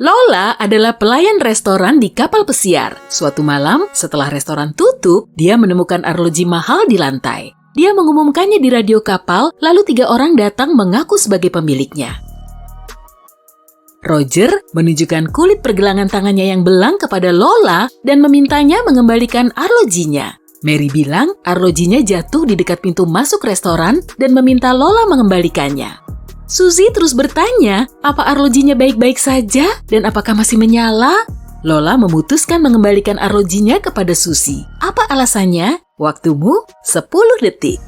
Lola adalah pelayan restoran di kapal pesiar. Suatu malam, setelah restoran tutup, dia menemukan arloji mahal di lantai. Dia mengumumkannya di radio kapal, lalu 3 orang datang mengaku sebagai pemiliknya. Roger menunjukkan kulit pergelangan tangannya yang belang kepada Lola dan memintanya mengembalikan arlojinya. Mary bilang arlojinya jatuh di dekat pintu masuk restoran dan meminta Lola mengembalikannya. Suzy terus bertanya, apa arlojinya baik-baik saja dan apakah masih menyala? Lola memutuskan mengembalikan arlojinya kepada Suzy. Apa alasannya? Waktumu 10 detik.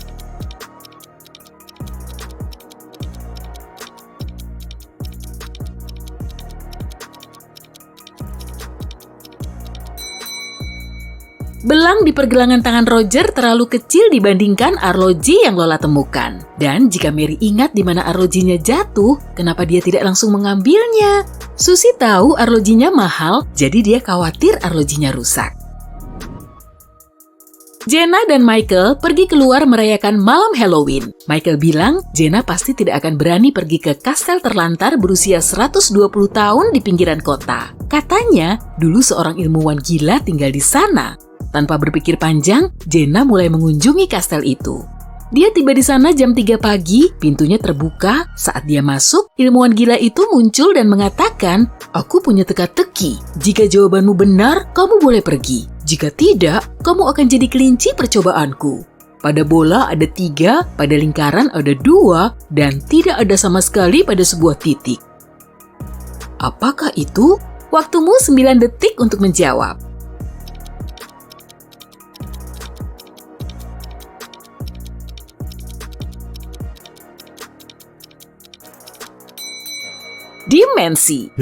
Belang di pergelangan tangan Roger terlalu kecil dibandingkan arloji yang Lola temukan. Dan jika Mary ingat di mana arlojinya jatuh, kenapa dia tidak langsung mengambilnya? Suzy tahu arlojinya mahal, jadi dia khawatir arlojinya rusak. Jenna dan Michael pergi keluar merayakan malam Halloween. Michael bilang Jenna pasti tidak akan berani pergi ke kastel terlantar berusia 120 tahun di pinggiran kota. Katanya, dulu seorang ilmuwan gila tinggal di sana. Tanpa berpikir panjang, Jenna mulai mengunjungi kastel itu. Dia tiba di sana jam 3 pagi, pintunya terbuka. Saat dia masuk, ilmuwan gila itu muncul dan mengatakan, "Aku punya teka-teki. Jika jawabanmu benar, kamu boleh pergi. Jika tidak, kamu akan jadi kelinci percobaanku. Pada bola ada 3, pada lingkaran ada 2, dan tidak ada sama sekali pada sebuah titik." Apakah itu? Waktumu 9 detik untuk menjawab. Dimensi.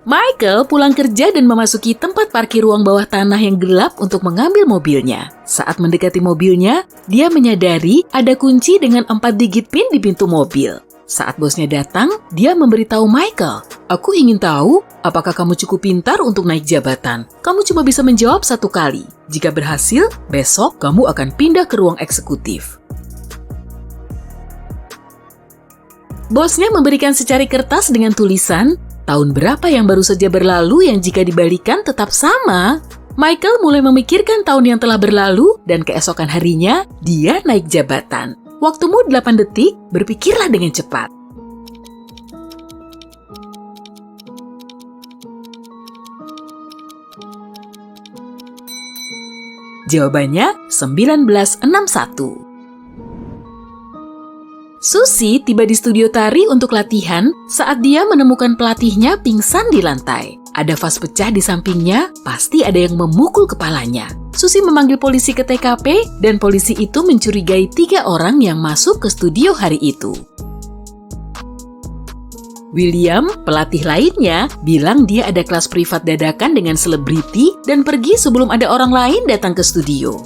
Michael pulang kerja dan memasuki tempat parkir ruang bawah tanah yang gelap untuk mengambil mobilnya. Saat mendekati mobilnya, dia menyadari ada kunci dengan 4 digit PIN di pintu mobil. Saat bosnya datang, dia memberitahu Michael, "Aku ingin tahu apakah kamu cukup pintar untuk naik jabatan. Kamu cuma bisa menjawab 1 kali. Jika berhasil, besok kamu akan pindah ke ruang eksekutif." Bosnya memberikan secari kertas dengan tulisan, tahun berapa yang baru saja berlalu yang jika dibalikan tetap sama. Michael mulai memikirkan tahun yang telah berlalu dan keesokan harinya dia naik jabatan. Waktumu 8 detik, berpikirlah dengan cepat. Jawabannya 1961. Suzy tiba di studio tari untuk latihan saat dia menemukan pelatihnya pingsan di lantai. Ada vas pecah di sampingnya, pasti ada yang memukul kepalanya. Suzy memanggil polisi ke TKP dan polisi itu mencurigai 3 orang yang masuk ke studio hari itu. William, pelatih lainnya, bilang dia ada kelas privat dadakan dengan selebriti dan pergi sebelum ada orang lain datang ke studio.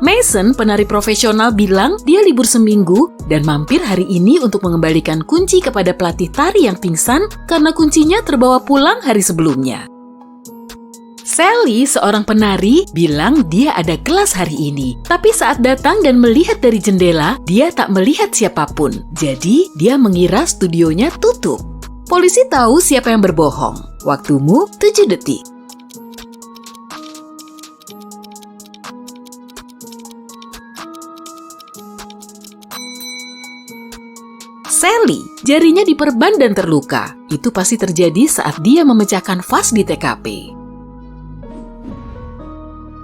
Mason, penari profesional, bilang dia libur seminggu dan mampir hari ini untuk mengembalikan kunci kepada pelatih tari yang pingsan karena kuncinya terbawa pulang hari sebelumnya. Sally, seorang penari, bilang dia ada kelas hari ini. Tapi saat datang dan melihat dari jendela, dia tak melihat siapapun. Jadi, dia mengira studionya tutup. Polisi tahu siapa yang berbohong. Waktumu 7 detik. Sally, jarinya diperban dan terluka. Itu pasti terjadi saat dia memecahkan vas di TKP.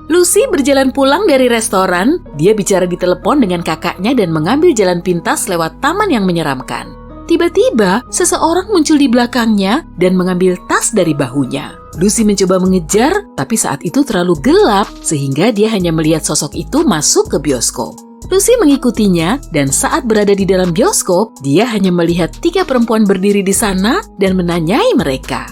Lucy berjalan pulang dari restoran. Dia bicara di telepon dengan kakaknya dan mengambil jalan pintas lewat taman yang menyeramkan. Tiba-tiba, seseorang muncul di belakangnya dan mengambil tas dari bahunya. Lucy mencoba mengejar, tapi saat itu terlalu gelap sehingga dia hanya melihat sosok itu masuk ke bioskop. Lucy mengikutinya, dan saat berada di dalam bioskop, dia hanya melihat 3 perempuan berdiri di sana dan menanyai mereka.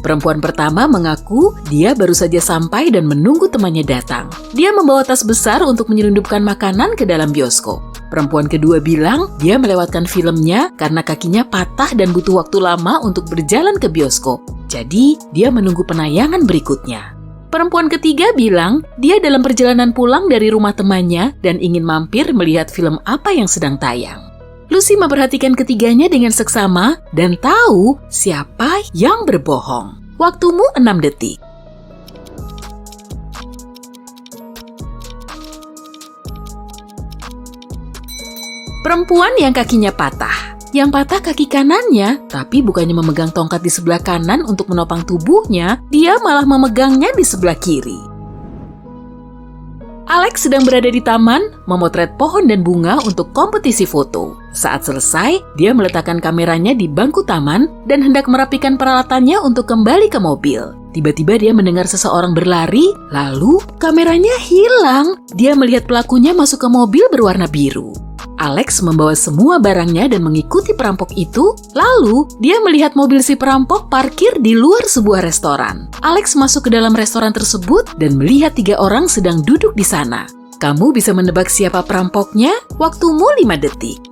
Perempuan pertama mengaku dia baru saja sampai dan menunggu temannya datang. Dia membawa tas besar untuk menyelundupkan makanan ke dalam bioskop. Perempuan kedua bilang dia melewatkan filmnya karena kakinya patah dan butuh waktu lama untuk berjalan ke bioskop. Jadi, dia menunggu penayangan berikutnya. Perempuan ketiga bilang dia dalam perjalanan pulang dari rumah temannya dan ingin mampir melihat film apa yang sedang tayang. Lucy memperhatikan ketiganya dengan seksama dan tahu siapa yang berbohong. Waktumu 6 detik. Perempuan yang kakinya patah. Yang patah kaki kanannya, tapi bukannya memegang tongkat di sebelah kanan untuk menopang tubuhnya, dia malah memegangnya di sebelah kiri. Alex sedang berada di taman, memotret pohon dan bunga untuk kompetisi foto. Saat selesai, dia meletakkan kameranya di bangku taman dan hendak merapikan peralatannya untuk kembali ke mobil. Tiba-tiba dia mendengar seseorang berlari, lalu kameranya hilang. Dia melihat pelakunya masuk ke mobil berwarna biru. Alex membawa semua barangnya dan mengikuti perampok itu, lalu dia melihat mobil si perampok parkir di luar sebuah restoran. Alex masuk ke dalam restoran tersebut dan melihat 3 orang sedang duduk di sana. Kamu bisa menebak siapa perampoknya? Waktumu 5 detik.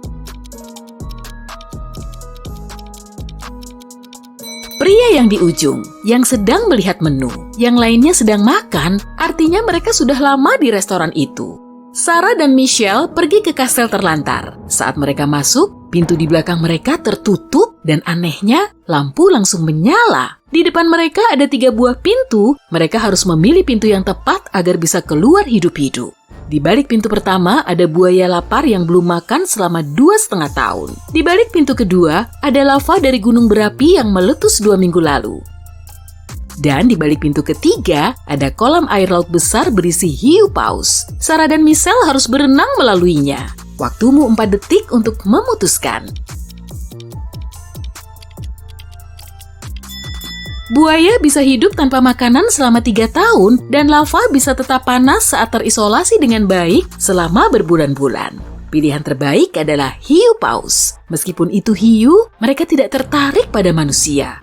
Pria yang di ujung, yang sedang melihat menu, yang lainnya sedang makan, artinya mereka sudah lama di restoran itu. Sarah dan Michelle pergi ke kastel terlantar. Saat mereka masuk, pintu di belakang mereka tertutup dan anehnya, lampu langsung menyala. Di depan mereka ada 3 buah pintu, mereka harus memilih pintu yang tepat agar bisa keluar hidup-hidup. Di balik pintu pertama ada buaya lapar yang belum makan selama 2,5 tahun. Di balik pintu kedua ada lava dari gunung berapi yang meletus 2 minggu lalu. Dan di balik pintu ketiga, ada kolam air laut besar berisi hiu paus. Sarah dan Michelle harus berenang melaluinya. Waktumu 4 detik untuk memutuskan. Buaya bisa hidup tanpa makanan selama 3 tahun, dan lava bisa tetap panas saat terisolasi dengan baik selama berbulan-bulan. Pilihan terbaik adalah hiu paus. Meskipun itu hiu, mereka tidak tertarik pada manusia.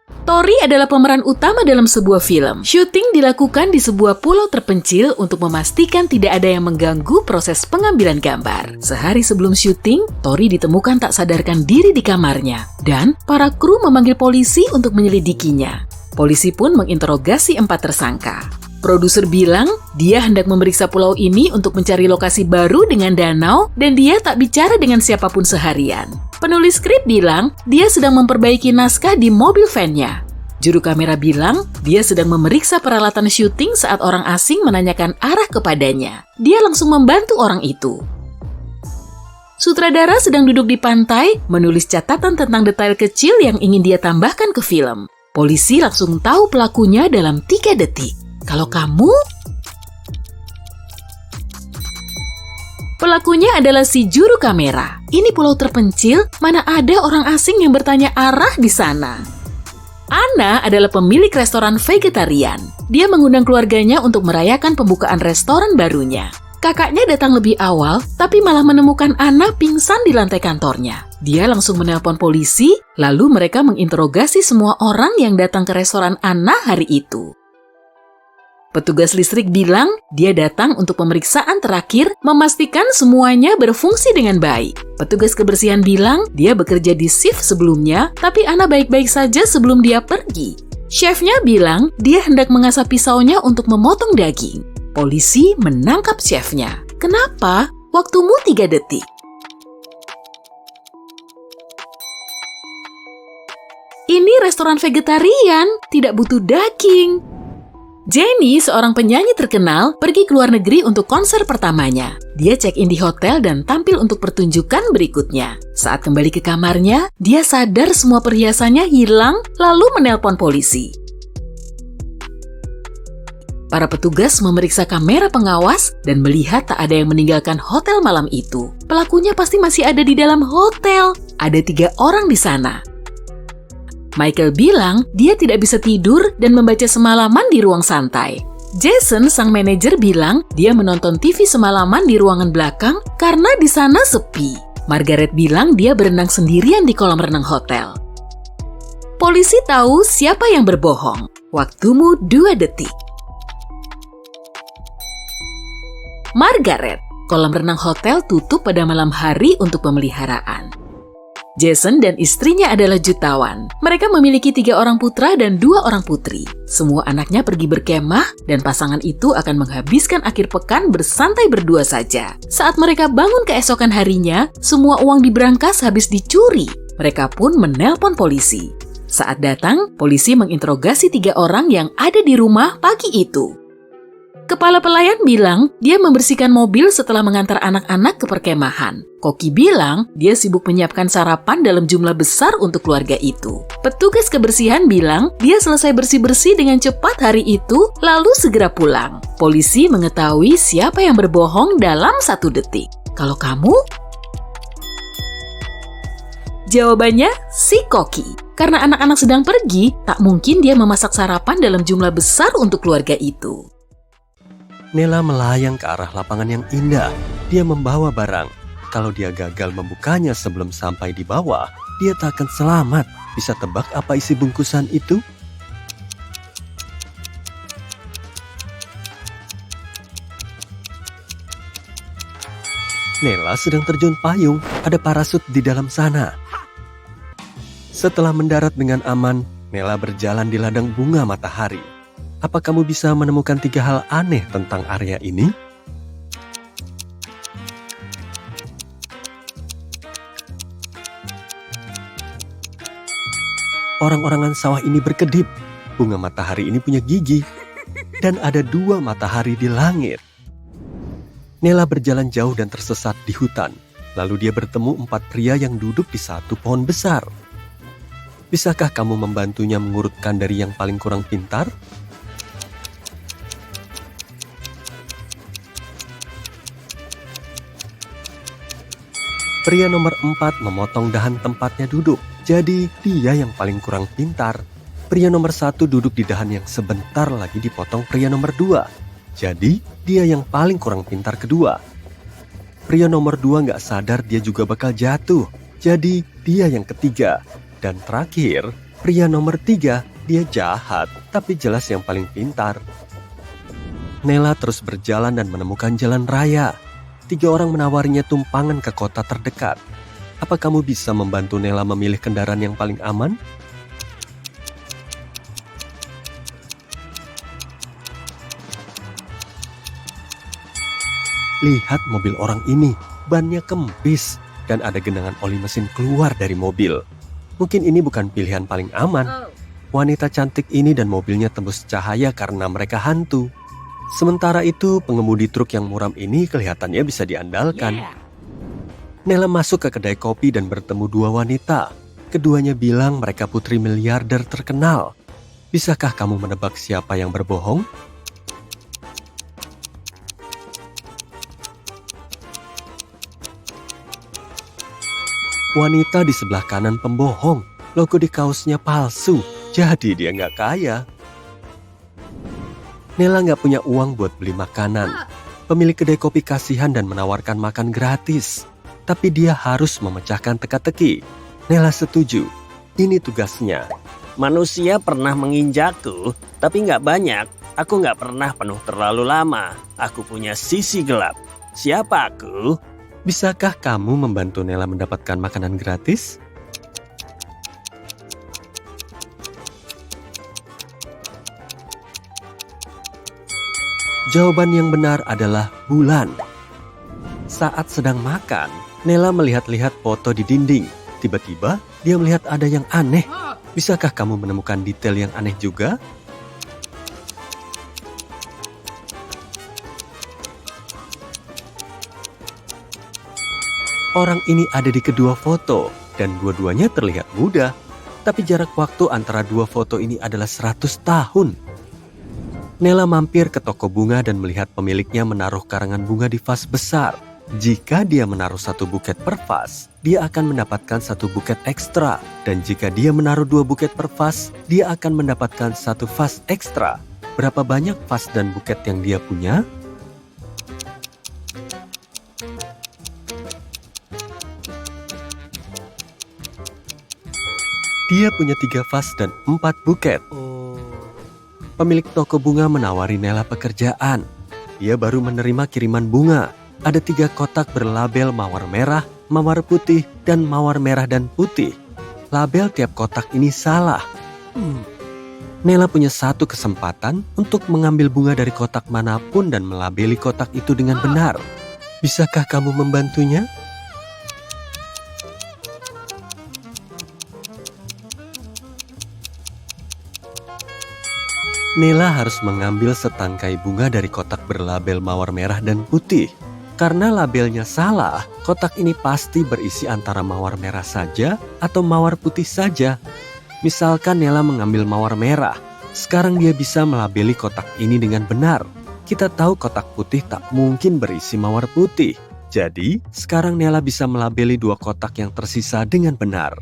Tori adalah pemeran utama dalam sebuah film. Syuting dilakukan di sebuah pulau terpencil untuk memastikan tidak ada yang mengganggu proses pengambilan gambar. Sehari sebelum syuting, Tori ditemukan tak sadarkan diri di kamarnya, dan para kru memanggil polisi untuk menyelidikinya. Polisi pun menginterogasi 4 tersangka. Produser bilang dia hendak memeriksa pulau ini untuk mencari lokasi baru dengan danau dan dia tak bicara dengan siapapun seharian. Penulis skrip bilang dia sedang memperbaiki naskah di mobil van-nya. Juru kamera bilang dia sedang memeriksa peralatan syuting saat orang asing menanyakan arah kepadanya. Dia langsung membantu orang itu. Sutradara sedang duduk di pantai menulis catatan tentang detail kecil yang ingin dia tambahkan ke film. Polisi langsung tahu pelakunya dalam 3 detik. Kalau kamu? Pelakunya adalah si juru kamera. Ini pulau terpencil, mana ada orang asing yang bertanya arah di sana. Anna adalah pemilik restoran vegetarian. Dia mengundang keluarganya untuk merayakan pembukaan restoran barunya. Kakaknya datang lebih awal, tapi malah menemukan Anna pingsan di lantai kantornya. Dia langsung menelpon polisi, lalu mereka menginterogasi semua orang yang datang ke restoran Anna hari itu. Petugas listrik bilang dia datang untuk pemeriksaan terakhir memastikan semuanya berfungsi dengan baik. Petugas kebersihan bilang dia bekerja di shift sebelumnya, tapi Anna baik-baik saja sebelum dia pergi. Chefnya bilang dia hendak mengasah pisaunya untuk memotong daging. Polisi menangkap chefnya. Kenapa? Waktumu 3 detik. Ini restoran vegetarian, tidak butuh daging. Jenny, seorang penyanyi terkenal, pergi ke luar negeri untuk konser pertamanya. Dia check-in di hotel dan tampil untuk pertunjukan berikutnya. Saat kembali ke kamarnya, dia sadar semua perhiasannya hilang, lalu menelpon polisi. Para petugas memeriksa kamera pengawas dan melihat tak ada yang meninggalkan hotel malam itu. Pelakunya pasti masih ada di dalam hotel. Ada 3 orang di sana. Michael bilang dia tidak bisa tidur dan membaca semalaman di ruang santai. Jason, sang manajer, bilang dia menonton TV semalaman di ruangan belakang karena di sana sepi. Margaret bilang dia berenang sendirian di kolam renang hotel. Polisi tahu siapa yang berbohong. Waktumu 2 detik. Margaret, kolam renang hotel tutup pada malam hari untuk pemeliharaan. Jason dan istrinya adalah jutawan. Mereka memiliki 3 orang putra dan 2 orang putri. Semua anaknya pergi berkemah dan pasangan itu akan menghabiskan akhir pekan bersantai berdua saja. Saat mereka bangun keesokan harinya, semua uang di brankas habis dicuri. Mereka pun menelpon polisi. Saat datang, polisi menginterogasi 3 orang yang ada di rumah pagi itu. Kepala pelayan bilang dia membersihkan mobil setelah mengantar anak-anak ke perkemahan. Koki bilang dia sibuk menyiapkan sarapan dalam jumlah besar untuk keluarga itu. Petugas kebersihan bilang dia selesai bersih-bersih dengan cepat hari itu, lalu segera pulang. Polisi mengetahui siapa yang berbohong dalam 1 detik. Kalau kamu? Jawabannya si Koki. Karena anak-anak sedang pergi, tak mungkin dia memasak sarapan dalam jumlah besar untuk keluarga itu. Nela melayang ke arah lapangan yang indah. Dia membawa barang. Kalau dia gagal membukanya sebelum sampai di bawah, dia tak akan selamat. Bisa tebak apa isi bungkusan itu? Nela sedang terjun payung. Ada parasut di dalam sana. Setelah mendarat dengan aman, Nela berjalan di ladang bunga matahari. Apa kamu bisa menemukan 3 hal aneh tentang area ini? Orang-orangan sawah ini berkedip. Bunga matahari ini punya gigi. Dan ada 2 matahari di langit. Nela berjalan jauh dan tersesat di hutan. Lalu dia bertemu 4 pria yang duduk di satu pohon besar. Bisakah kamu membantunya mengurutkan dari yang paling kurang pintar? Pria nomor 4 memotong dahan tempatnya duduk, jadi dia yang paling kurang pintar. Pria nomor 1 duduk di dahan yang sebentar lagi dipotong pria nomor 2, jadi dia yang paling kurang pintar kedua. Pria nomor 2 gak sadar dia juga bakal jatuh, jadi dia yang ketiga. Dan terakhir, pria nomor 3, dia jahat, tapi jelas yang paling pintar. Nela terus berjalan dan menemukan jalan raya. 3 orang menawarinya tumpangan ke kota terdekat. Apa kamu bisa membantu Nela memilih kendaraan yang paling aman? Lihat mobil orang ini, bannya kempis dan ada genangan oli mesin keluar dari mobil. Mungkin ini bukan pilihan paling aman. Wanita cantik ini dan mobilnya tembus cahaya karena mereka hantu. Sementara itu, pengemudi truk yang muram ini kelihatannya bisa diandalkan. Nela masuk ke kedai kopi dan bertemu 2 wanita. Keduanya bilang mereka putri miliarder terkenal. Bisakah kamu menebak siapa yang berbohong? Wanita di sebelah kanan pembohong. Logo di kaosnya palsu, jadi dia nggak kaya. Nela nggak punya uang buat beli makanan. Pemilik kedai kopi kasihan dan menawarkan makan gratis. Tapi dia harus memecahkan teka-teki. Nela setuju. Ini tugasnya. Manusia pernah menginjakku, tapi nggak banyak. Aku nggak pernah penuh terlalu lama. Aku punya sisi gelap. Siapa aku? Bisakah kamu membantu Nela mendapatkan makanan gratis? Jawaban yang benar adalah bulan. Saat sedang makan, Nela melihat-lihat foto di dinding. Tiba-tiba, dia melihat ada yang aneh. Bisakah kamu menemukan detail yang aneh juga? Orang ini ada di kedua foto, dan dua-duanya terlihat muda. Tapi jarak waktu antara 2 foto ini adalah 100 tahun. Nela mampir ke toko bunga dan melihat pemiliknya menaruh karangan bunga di vas besar. Jika dia menaruh 1 buket per vas, dia akan mendapatkan 1 buket ekstra. Dan jika dia menaruh 2 buket per vas, dia akan mendapatkan 1 vas ekstra. Berapa banyak vas dan buket yang dia punya? Dia punya 3 vas dan 4 buket. Pemilik toko bunga menawari Nela pekerjaan. Dia baru menerima kiriman bunga. Ada 3 kotak berlabel mawar merah, mawar putih, dan mawar merah dan putih. Label tiap kotak ini salah. Nela punya satu kesempatan untuk mengambil bunga dari kotak manapun dan melabeli kotak itu dengan benar. Bisakah kamu membantunya? Nela harus mengambil setangkai bunga dari kotak berlabel mawar merah dan putih. Karena labelnya salah, kotak ini pasti berisi antara mawar merah saja atau mawar putih saja. Misalkan Nela mengambil mawar merah, sekarang dia bisa melabeli kotak ini dengan benar. Kita tahu kotak putih tak mungkin berisi mawar putih. Jadi, sekarang Nela bisa melabeli dua kotak yang tersisa dengan benar.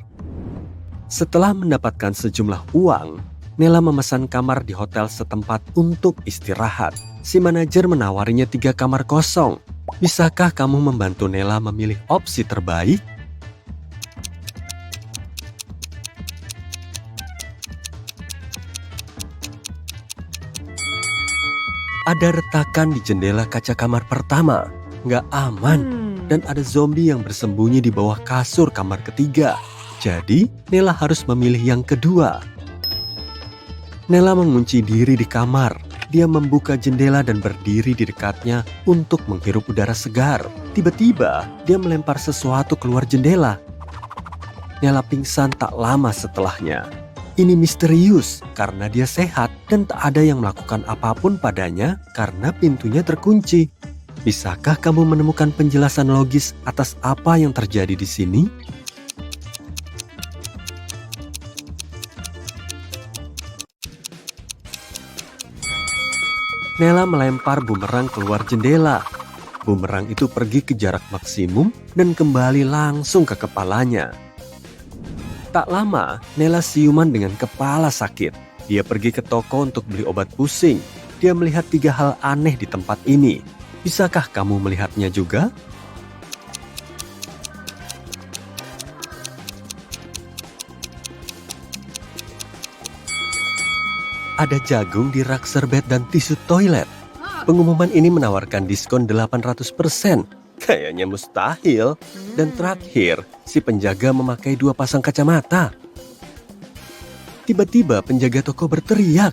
Setelah mendapatkan sejumlah uang, Nela memesan kamar di hotel setempat untuk istirahat. Si manajer menawarinya 3 kamar kosong. Bisakah kamu membantu Nela memilih opsi terbaik? Ada retakan di jendela kaca kamar pertama. Nggak aman. Dan ada zombie yang bersembunyi di bawah kasur kamar ketiga. Jadi, Nela harus memilih yang kedua. Nela mengunci diri di kamar. Dia membuka jendela dan berdiri di dekatnya untuk menghirup udara segar. Tiba-tiba, dia melempar sesuatu keluar jendela. Nela pingsan tak lama setelahnya. Ini misterius karena dia sehat dan tak ada yang melakukan apapun padanya karena pintunya terkunci. Bisakah kamu menemukan penjelasan logis atas apa yang terjadi di sini? Nela melempar bumerang keluar jendela. Bumerang itu pergi ke jarak maksimum dan kembali langsung ke kepalanya. Tak lama, Nela siuman dengan kepala sakit. Dia pergi ke toko untuk beli obat pusing. Dia melihat 3 hal aneh di tempat ini. Bisakah kamu melihatnya juga? Ada jagung di rak serbet dan tisu toilet. Pengumuman ini menawarkan diskon 800%. Kayaknya mustahil. Dan terakhir, si penjaga memakai 2 pasang kacamata. Tiba-tiba penjaga toko berteriak,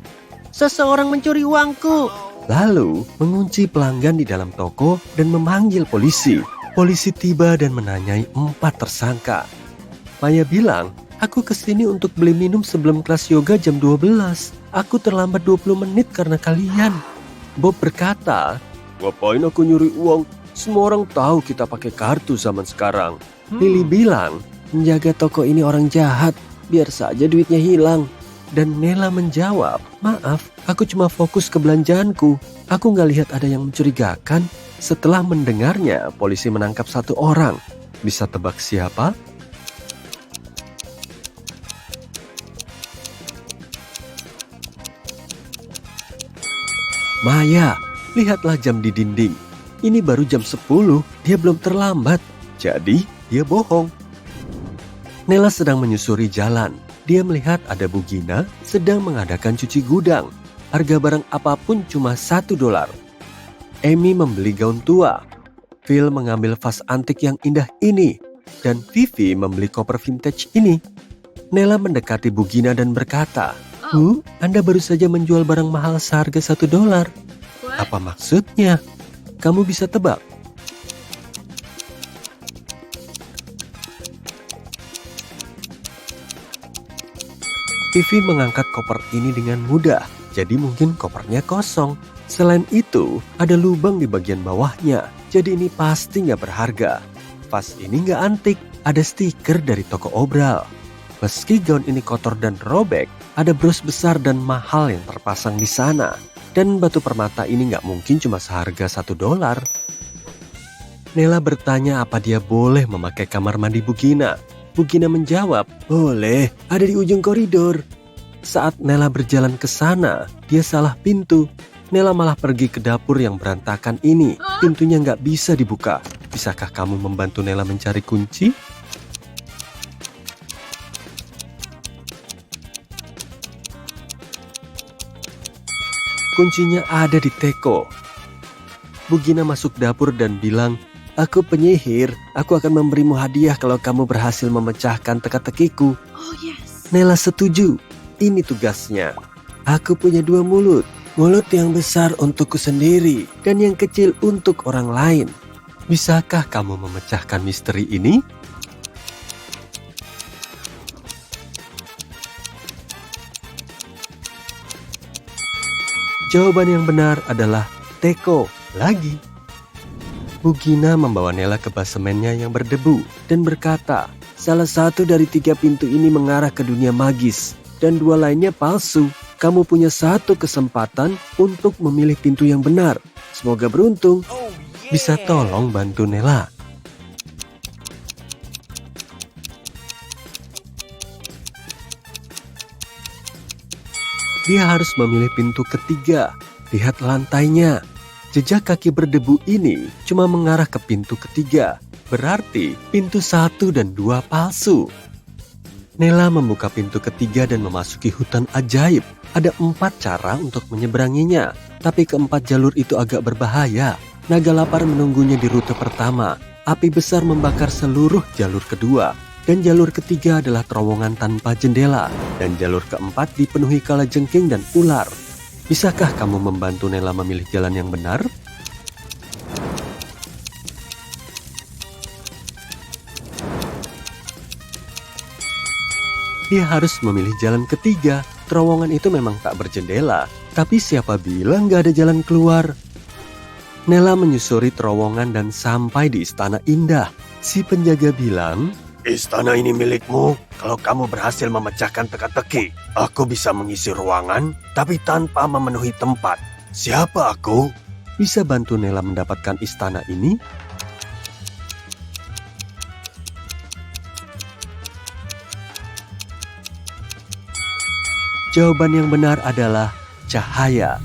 Seseorang mencuri uangku. lalu mengunci pelanggan di dalam toko dan memanggil polisi. Polisi tiba dan menanyai 4 tersangka. Maya bilang, aku kesini untuk beli minum sebelum kelas yoga jam 12. Aku terlambat 20 menit karena kalian. Bob berkata, ngapain aku nyuri uang? Semua orang tahu kita pakai kartu zaman sekarang. Lily bilang, penjaga toko ini orang jahat. Biar saja duitnya hilang. Dan Nela menjawab, maaf, aku cuma fokus ke belanjaanku. Aku nggak lihat ada yang mencurigakan. Setelah mendengarnya, polisi menangkap 1 orang. Bisa tebak siapa? Maya, lihatlah jam di dinding. Ini baru jam 10, dia belum terlambat. Jadi, dia bohong. Nela sedang menyusuri jalan. Dia melihat ada Bu Gina sedang mengadakan cuci gudang. Harga barang apapun cuma $1. Amy membeli gaun tua. Phil mengambil vas antik yang indah ini. Dan Vivi membeli koper vintage ini. Nela mendekati Bu Gina dan berkata, Bu, Anda baru saja menjual barang mahal seharga $1. Apa maksudnya? Kamu bisa tebak? Vivi mengangkat koper ini dengan mudah, jadi mungkin kopernya kosong. Selain itu, ada lubang di bagian bawahnya, jadi ini pasti nggak berharga. Vas ini nggak antik, ada stiker dari toko obral. Meski gaun ini kotor dan robek, ada bros besar dan mahal yang terpasang di sana. Dan batu permata ini nggak mungkin cuma seharga $1. Nela bertanya apa dia boleh memakai kamar mandi Bu Gina. Bu Gina menjawab, boleh, ada di ujung koridor. Saat Nela berjalan ke sana, dia salah pintu. Nela malah pergi ke dapur yang berantakan ini. Pintunya nggak bisa dibuka. Bisakah kamu membantu Nela mencari kunci? Kuncinya ada di teko. Bu Gina masuk dapur dan bilang, Aku penyihir. Aku akan memberimu hadiah kalau kamu berhasil memecahkan teka-tekiku. Oh yes. Nela setuju. Ini tugasnya. Aku punya 2 mulut. Mulut yang besar untukku sendiri dan yang kecil untuk orang lain. Bisakah kamu memecahkan misteri ini? Jawaban yang benar adalah teko lagi. Bu Gina membawa Nela ke basemennya yang berdebu dan berkata, salah satu dari 3 pintu ini mengarah ke dunia magis dan 2 lainnya palsu. Kamu punya 1 kesempatan untuk memilih pintu yang benar. Semoga beruntung. Bisa tolong bantu Nela? Dia harus memilih pintu ketiga. Lihat lantainya. Jejak kaki berdebu ini cuma mengarah ke pintu ketiga. Berarti pintu 1 dan 2 palsu. Nela membuka pintu ketiga dan memasuki hutan ajaib. Ada 4 cara untuk menyeberanginya. Tapi keempat jalur itu agak berbahaya. Naga lapar menunggunya di rute pertama. Api besar membakar seluruh jalur kedua. Dan jalur ketiga adalah terowongan tanpa jendela. Dan jalur keempat dipenuhi kalajengking dan ular. Bisakah kamu membantu Nela memilih jalan yang benar? Dia harus memilih jalan ketiga. Terowongan itu memang tak berjendela. Tapi siapa bilang gak ada jalan keluar? Nela menyusuri terowongan dan sampai di istana indah. Si penjaga bilang, istana ini milikmu kalau kamu berhasil memecahkan teka-teki. Aku bisa mengisi ruangan, tapi tanpa memenuhi tempat. Siapa aku? Bisa bantu Nela mendapatkan istana ini? Jawaban yang benar adalah cahaya.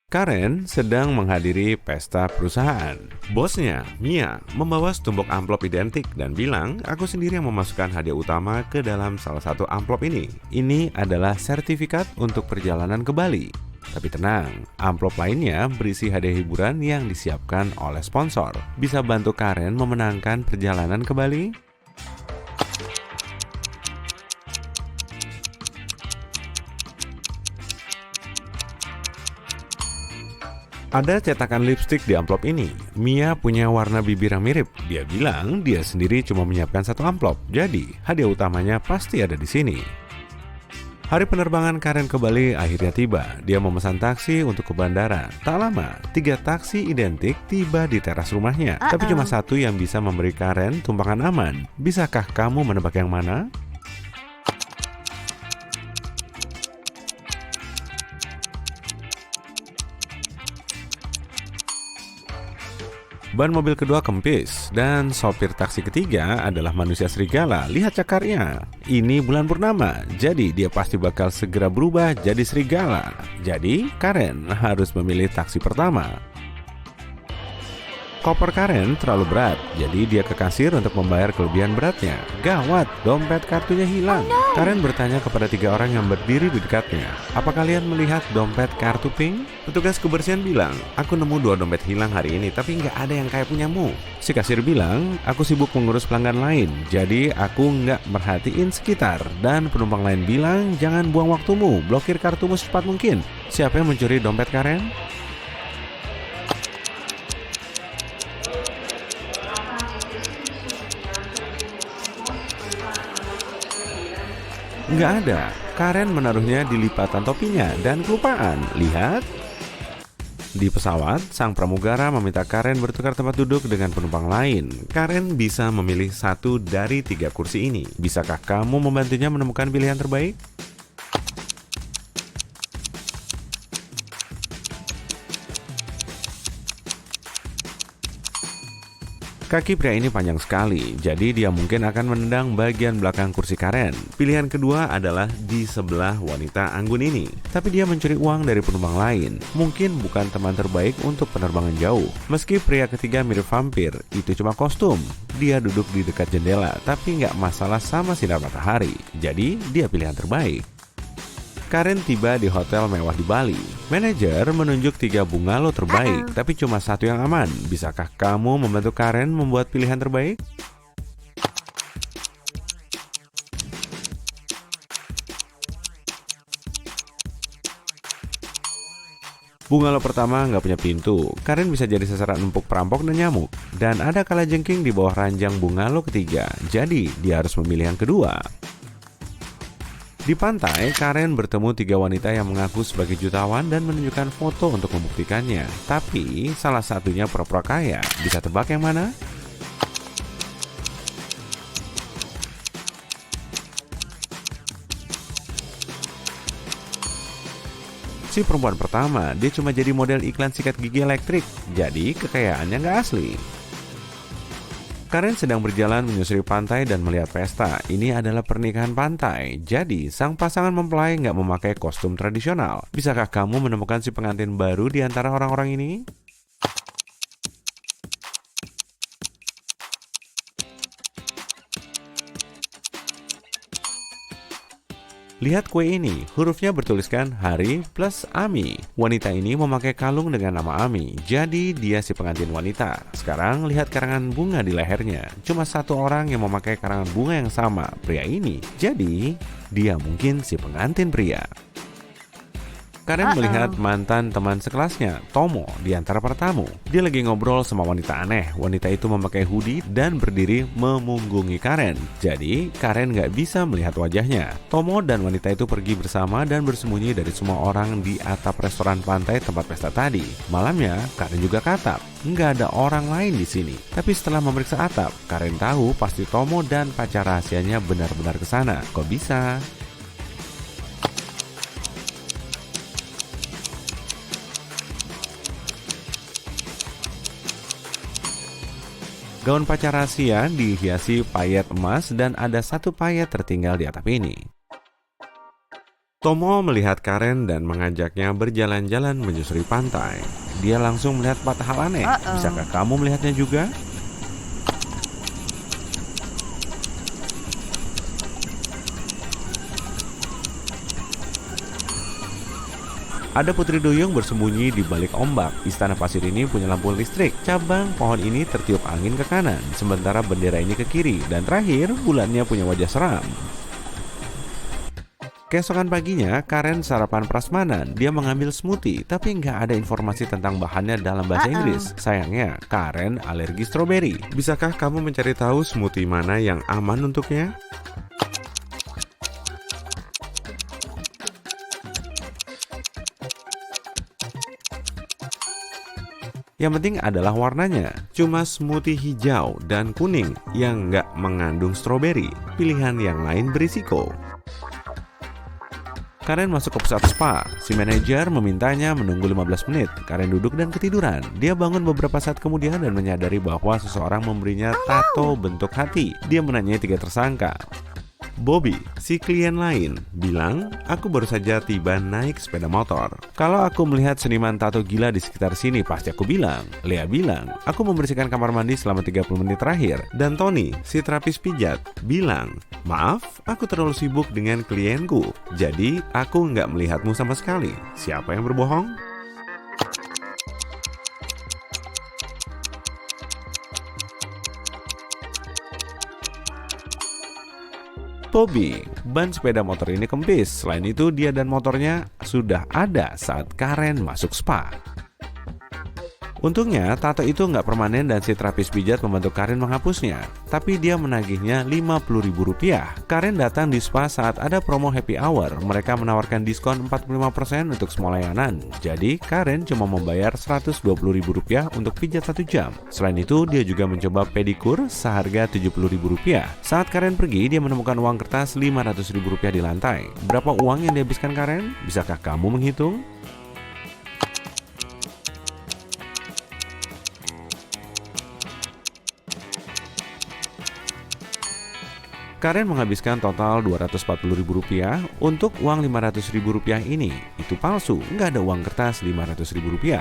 Karen sedang menghadiri pesta perusahaan. Bosnya, Mia, membawa setumpuk amplop identik dan bilang, aku sendiri yang memasukkan hadiah utama ke dalam salah satu amplop ini. Ini adalah sertifikat untuk perjalanan ke Bali. Tapi tenang, amplop lainnya berisi hadiah hiburan yang disiapkan oleh sponsor. Bisa bantu Karen memenangkan perjalanan ke Bali? Ada cetakan lipstik di amplop ini. Mia punya warna bibir yang mirip. Dia bilang dia sendiri cuma menyiapkan 1 amplop. Jadi, hadiah utamanya pasti ada di sini. Hari penerbangan Karen ke Bali akhirnya tiba. Dia memesan taksi untuk ke bandara. Tak lama, 3 taksi identik tiba di teras rumahnya. Tapi cuma 1 yang bisa memberi Karen tumpangan aman. Bisakah kamu menebak yang mana? Ban mobil kedua kempis, dan sopir taksi ketiga adalah manusia serigala. Lihat cakarnya. Ini bulan purnama, jadi dia pasti bakal segera berubah jadi serigala. Jadi, Karen harus memilih taksi pertama. Koper Karen terlalu berat, jadi dia ke kasir untuk membayar kelebihan beratnya. Gawat, dompet kartunya hilang. Karen bertanya kepada 3 orang yang berdiri di dekatnya, apa kalian melihat dompet kartu pink? Petugas kebersihan bilang, aku nemu 2 dompet hilang hari ini, tapi nggak ada yang kayak punyamu. Si kasir bilang, aku sibuk mengurus pelanggan lain, jadi aku nggak merhatiin sekitar. Dan penumpang lain bilang, jangan buang waktumu, blokir kartumu secepat mungkin. Siapa yang mencuri dompet Karen? Nggak ada. Karen menaruhnya di lipatan topinya dan kelupaan. Lihat. Di pesawat, sang pramugara meminta Karen bertukar tempat duduk dengan penumpang lain. Karen bisa memilih 1 dari 3 kursi ini. Bisakah kamu membantunya menemukan pilihan terbaik? Kaki pria ini panjang sekali, jadi dia mungkin akan menendang bagian belakang kursi Karen. Pilihan kedua adalah di sebelah wanita anggun ini. Tapi dia mencuri uang dari penumpang lain. Mungkin bukan teman terbaik untuk penerbangan jauh. Meski pria ketiga mirip vampir, itu cuma kostum. Dia duduk di dekat jendela, tapi nggak masalah sama sinar matahari. Jadi, dia pilihan terbaik. Karen tiba di hotel mewah di Bali. Manajer menunjuk 3 bungalow terbaik, tapi cuma 1 yang aman. Bisakah kamu membantu Karen membuat pilihan terbaik? Bungalow pertama nggak punya pintu. Karen bisa jadi sasaran empuk perampok dan nyamuk. Dan ada kalajengking di bawah ranjang bungalow ketiga. Jadi dia harus memilih yang kedua. Di pantai, Karen bertemu 3 wanita yang mengaku sebagai jutawan dan menunjukkan foto untuk membuktikannya. Tapi, salah satunya pura-pura kaya. Bisa tebak yang mana? Si perempuan pertama, dia cuma jadi model iklan sikat gigi elektrik. Jadi, kekayaannya nggak asli. Karen sedang berjalan menyusuri pantai dan melihat pesta. Ini adalah pernikahan pantai. Jadi, sang pasangan mempelai nggak memakai kostum tradisional. Bisakah kamu menemukan si pengantin baru di antara orang-orang ini? Lihat kue ini, hurufnya bertuliskan Hari plus Ami. Wanita ini memakai kalung dengan nama Ami, jadi dia si pengantin wanita. Sekarang lihat karangan bunga di lehernya. Cuma 1 orang yang memakai karangan bunga yang sama, pria ini. Jadi, dia mungkin si pengantin pria. Karen melihat mantan teman sekelasnya, Tomo, di antara para tamu. Dia lagi ngobrol sama wanita aneh. Wanita itu memakai hoodie dan berdiri memunggungi Karen. Jadi, Karen nggak bisa melihat wajahnya. Tomo dan wanita itu pergi bersama dan bersembunyi dari semua orang di atap restoran pantai tempat pesta tadi. Malamnya, Karen juga ke atap. Nggak ada orang lain di sini. Tapi setelah memeriksa atap, Karen tahu pasti Tomo dan pacar rahasianya benar-benar ke sana. Kok bisa? Gaun pacar rahasia dihiasi payet emas dan ada 1 payet tertinggal di atap ini. Tomo melihat Karen dan mengajaknya berjalan-jalan menyusuri pantai. Dia langsung melihat 4 hal aneh. Bisakah kamu melihatnya juga? Ada putri duyung bersembunyi di balik ombak. Istana pasir ini punya lampu listrik. Cabang pohon ini tertiup angin ke kanan, sementara bendera ini ke kiri. Dan terakhir, bulannya punya wajah seram. Keesokan paginya, Karen sarapan prasmanan. Dia mengambil smoothie, tapi nggak ada informasi tentang bahannya dalam bahasa Inggris. Sayangnya, Karen alergi stroberi. Bisakah kamu mencari tahu smoothie mana yang aman untuknya? Yang penting adalah warnanya. Cuma smoothie hijau dan kuning yang nggak mengandung stroberi. Pilihan yang lain berisiko. Karen masuk ke pusat spa. Si manajer memintanya menunggu 15 menit. Karen duduk dan ketiduran. Dia bangun beberapa saat kemudian dan menyadari bahwa seseorang memberinya tato bentuk hati. Dia menanyai 3 tersangka. Bobby, si klien lain, bilang, aku baru saja tiba naik sepeda motor. Kalau aku melihat seniman tato gila di sekitar sini, pasti aku bilang. Lea bilang, aku membersihkan kamar mandi selama 30 menit terakhir. Dan Tony, si terapis pijat, bilang, maaf, aku terlalu sibuk dengan klienku. Jadi, aku nggak melihatmu sama sekali. Siapa yang berbohong? Bobby, ban sepeda motor ini kempis. Selain itu, dia dan motornya sudah ada saat Karen masuk spa. Untungnya, tato itu nggak permanen dan si terapis pijat membantu Karen menghapusnya. Tapi dia menagihnya Rp50.000. Karen datang di spa saat ada promo happy hour. Mereka menawarkan diskon 45% untuk semua layanan. Jadi, Karen cuma membayar Rp120.000 untuk pijat 1 jam. Selain itu, dia juga mencoba pedikur seharga Rp70.000. Saat Karen pergi, dia menemukan uang kertas Rp500.000 di lantai. Berapa uang yang dihabiskan Karen? Bisakah kamu menghitung? Karen menghabiskan total Rp240.000 untuk uang Rp500.000 ini. Itu palsu, nggak ada uang kertas Rp500.000.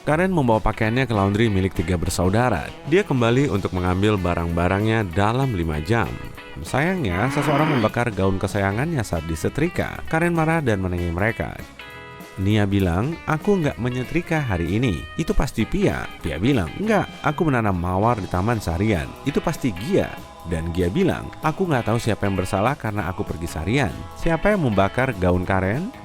Karen membawa pakaiannya ke laundry milik 3 bersaudara. Dia kembali untuk mengambil barang-barangnya dalam 5 jam. Sayangnya, seseorang membakar gaun kesayangannya saat disetrika. Karen marah dan menengahi mereka. Nia bilang, aku nggak menyetrika hari ini. Itu pasti Pia. Pia bilang, enggak, aku menanam mawar di taman seharian. Itu pasti Gia. Dan Gia bilang, aku nggak tahu siapa yang bersalah karena aku pergi seharian. Siapa yang membakar gaun Karen?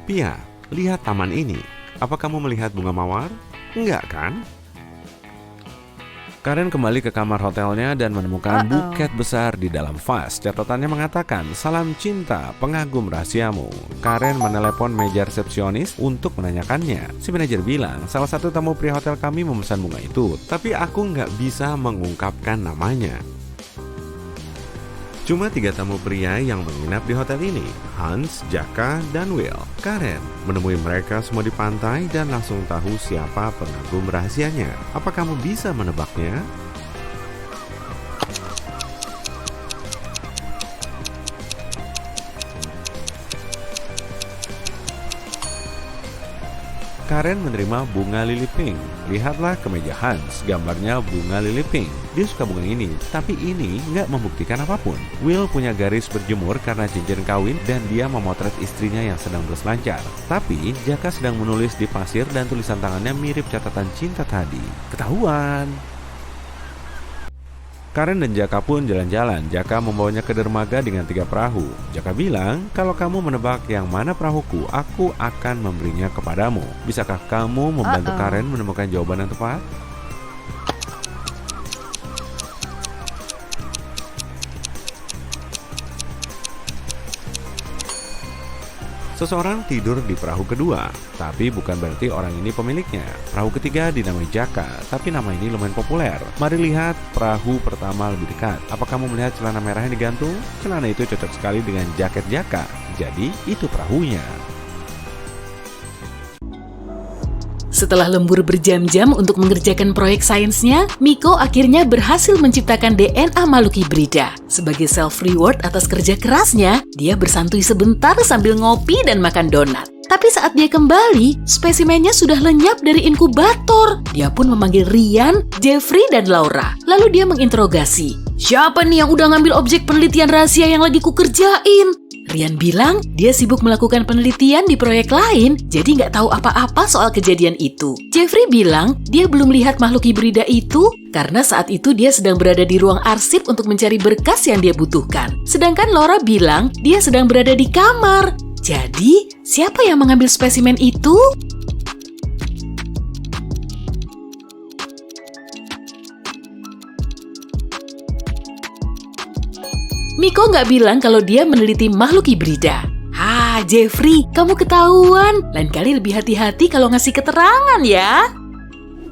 Pia, lihat taman ini. Apa kamu melihat bunga mawar? Enggak kan? Karen kembali ke kamar hotelnya dan menemukan buket besar di dalam vas. Catatannya mengatakan, salam cinta, pengagum rahasiamu. Karen menelepon meja resepsionis untuk menanyakannya. Si manajer bilang, salah satu tamu pria hotel kami memesan bunga itu, tapi aku nggak bisa mengungkapkan namanya. Cuma 3 tamu pria yang menginap di hotel ini, Hans, Jaka, dan Will. Karen menemui mereka semua di pantai dan langsung tahu siapa pengagum rahasianya. Apa kamu bisa menebaknya? Karen menerima bunga lili pink. Lihatlah ke meja Hans, gambarnya bunga lili pink. Dia suka bunga ini, tapi ini nggak membuktikan apapun. Will punya garis berjemur karena cincin kawin dan dia memotret istrinya yang sedang berselancar. Tapi Jaka sedang menulis di pasir dan tulisan tangannya mirip catatan cinta tadi. Ketahuan. Karen dan Jaka pun jalan-jalan. Jaka membawanya ke dermaga dengan 3 perahu. Jaka bilang, kalau kamu menebak yang mana perahuku, aku akan memberinya kepadamu. Bisakah kamu membantu Karen menemukan jawaban yang tepat? Seseorang tidur di perahu kedua, tapi bukan berarti orang ini pemiliknya. Perahu ketiga dinamai Jaka, tapi nama ini lumayan populer. Mari lihat perahu pertama lebih dekat. Apa kamu melihat celana merah yang digantung? Celana itu cocok sekali dengan jaket Jaka, jadi itu perahunya. Setelah lembur berjam-jam untuk mengerjakan proyek sainsnya, Miko akhirnya berhasil menciptakan DNA makhluk hibrida. Sebagai self-reward atas kerja kerasnya, dia bersantui sebentar sambil ngopi dan makan donat. Tapi saat dia kembali, spesimennya sudah lenyap dari inkubator. Dia pun memanggil Ryan, Jeffrey, dan Laura. Lalu dia menginterogasi, siapa nih yang udah ngambil objek penelitian rahasia yang lagi kukerjain? Ryan bilang dia sibuk melakukan penelitian di proyek lain, jadi nggak tahu apa-apa soal kejadian itu. Jeffrey bilang dia belum lihat makhluk hibrida itu karena saat itu dia sedang berada di ruang arsip untuk mencari berkas yang dia butuhkan. Sedangkan Laura bilang dia sedang berada di kamar. Jadi, siapa yang mengambil spesimen itu? Miko nggak bilang kalau dia meneliti makhluk hibrida. Jeffrey, kamu ketahuan. Lain kali lebih hati-hati kalau ngasih keterangan ya.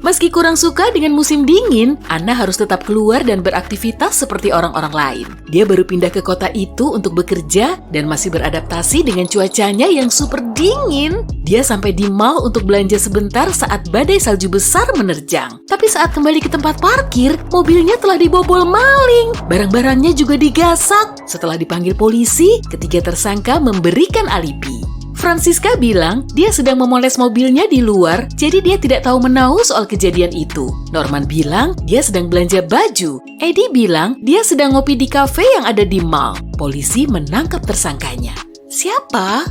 Meski kurang suka dengan musim dingin, Anna harus tetap keluar dan beraktivitas seperti orang-orang lain. Dia baru pindah ke kota itu untuk bekerja dan masih beradaptasi dengan cuacanya yang super dingin. Dia sampai di mall untuk belanja sebentar saat badai salju besar menerjang. Tapi saat kembali ke tempat parkir, mobilnya telah dibobol maling. Barang-barangnya juga digasak. Setelah dipanggil polisi, ketiga tersangka memberikan alibi. Francisca bilang dia sedang memoles mobilnya di luar, jadi dia tidak tahu menahu soal kejadian itu. Norman bilang dia sedang belanja baju. Eddie bilang dia sedang ngopi di kafe yang ada di mall. Polisi menangkap tersangkanya. Siapa?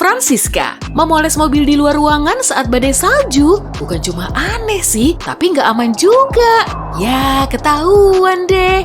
Francisca memoles mobil di luar ruangan saat badai salju. Bukan cuma aneh sih, tapi nggak aman juga. Ya, ketahuan deh.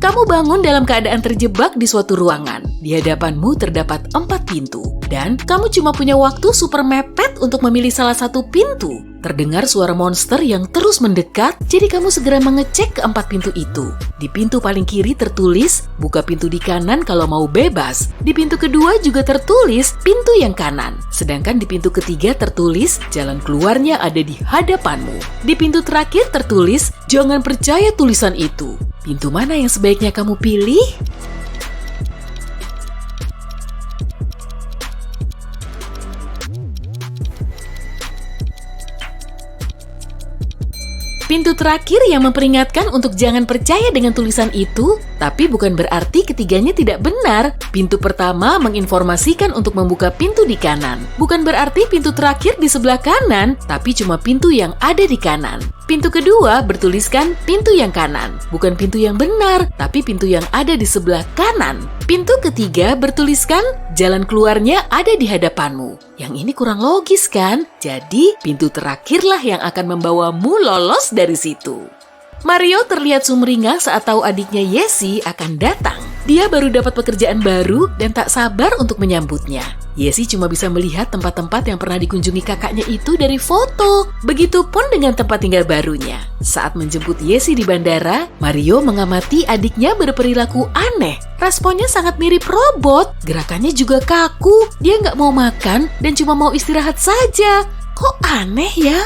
Kamu bangun dalam keadaan terjebak di suatu ruangan. Di hadapanmu terdapat 4 pintu. Dan kamu cuma punya waktu super mepet untuk memilih salah satu pintu. Terdengar suara monster yang terus mendekat, jadi kamu segera mengecek ke 4 pintu itu. Di pintu paling kiri tertulis, buka pintu di kanan kalau mau bebas. Di pintu kedua juga tertulis, pintu yang kanan. Sedangkan di pintu ketiga tertulis, jalan keluarnya ada di hadapanmu. Di pintu terakhir tertulis, jangan percaya tulisan itu. Pintu mana yang sebaiknya kamu pilih? Pintu terakhir yang memperingatkan untuk jangan percaya dengan tulisan itu, tapi bukan berarti ketiganya tidak benar. Pintu pertama menginformasikan untuk membuka pintu di kanan. Bukan berarti pintu terakhir di sebelah kanan, tapi cuma pintu yang ada di kanan. Pintu kedua bertuliskan pintu yang kanan, bukan pintu yang benar, tapi pintu yang ada di sebelah kanan. Pintu ketiga bertuliskan jalan keluarnya ada di hadapanmu. Yang ini kurang logis kan? Jadi pintu terakhirlah yang akan membawamu lolos dari situ. Mario terlihat sumringah saat tahu adiknya Yesi akan datang. Dia baru dapat pekerjaan baru dan tak sabar untuk menyambutnya. Yesi cuma bisa melihat tempat-tempat yang pernah dikunjungi kakaknya itu dari foto. Begitupun dengan tempat tinggal barunya. Saat menjemput Yesi di bandara, Mario mengamati adiknya berperilaku aneh. Responnya sangat mirip robot. Gerakannya juga kaku. Dia nggak mau makan dan cuma mau istirahat saja. Kok aneh ya?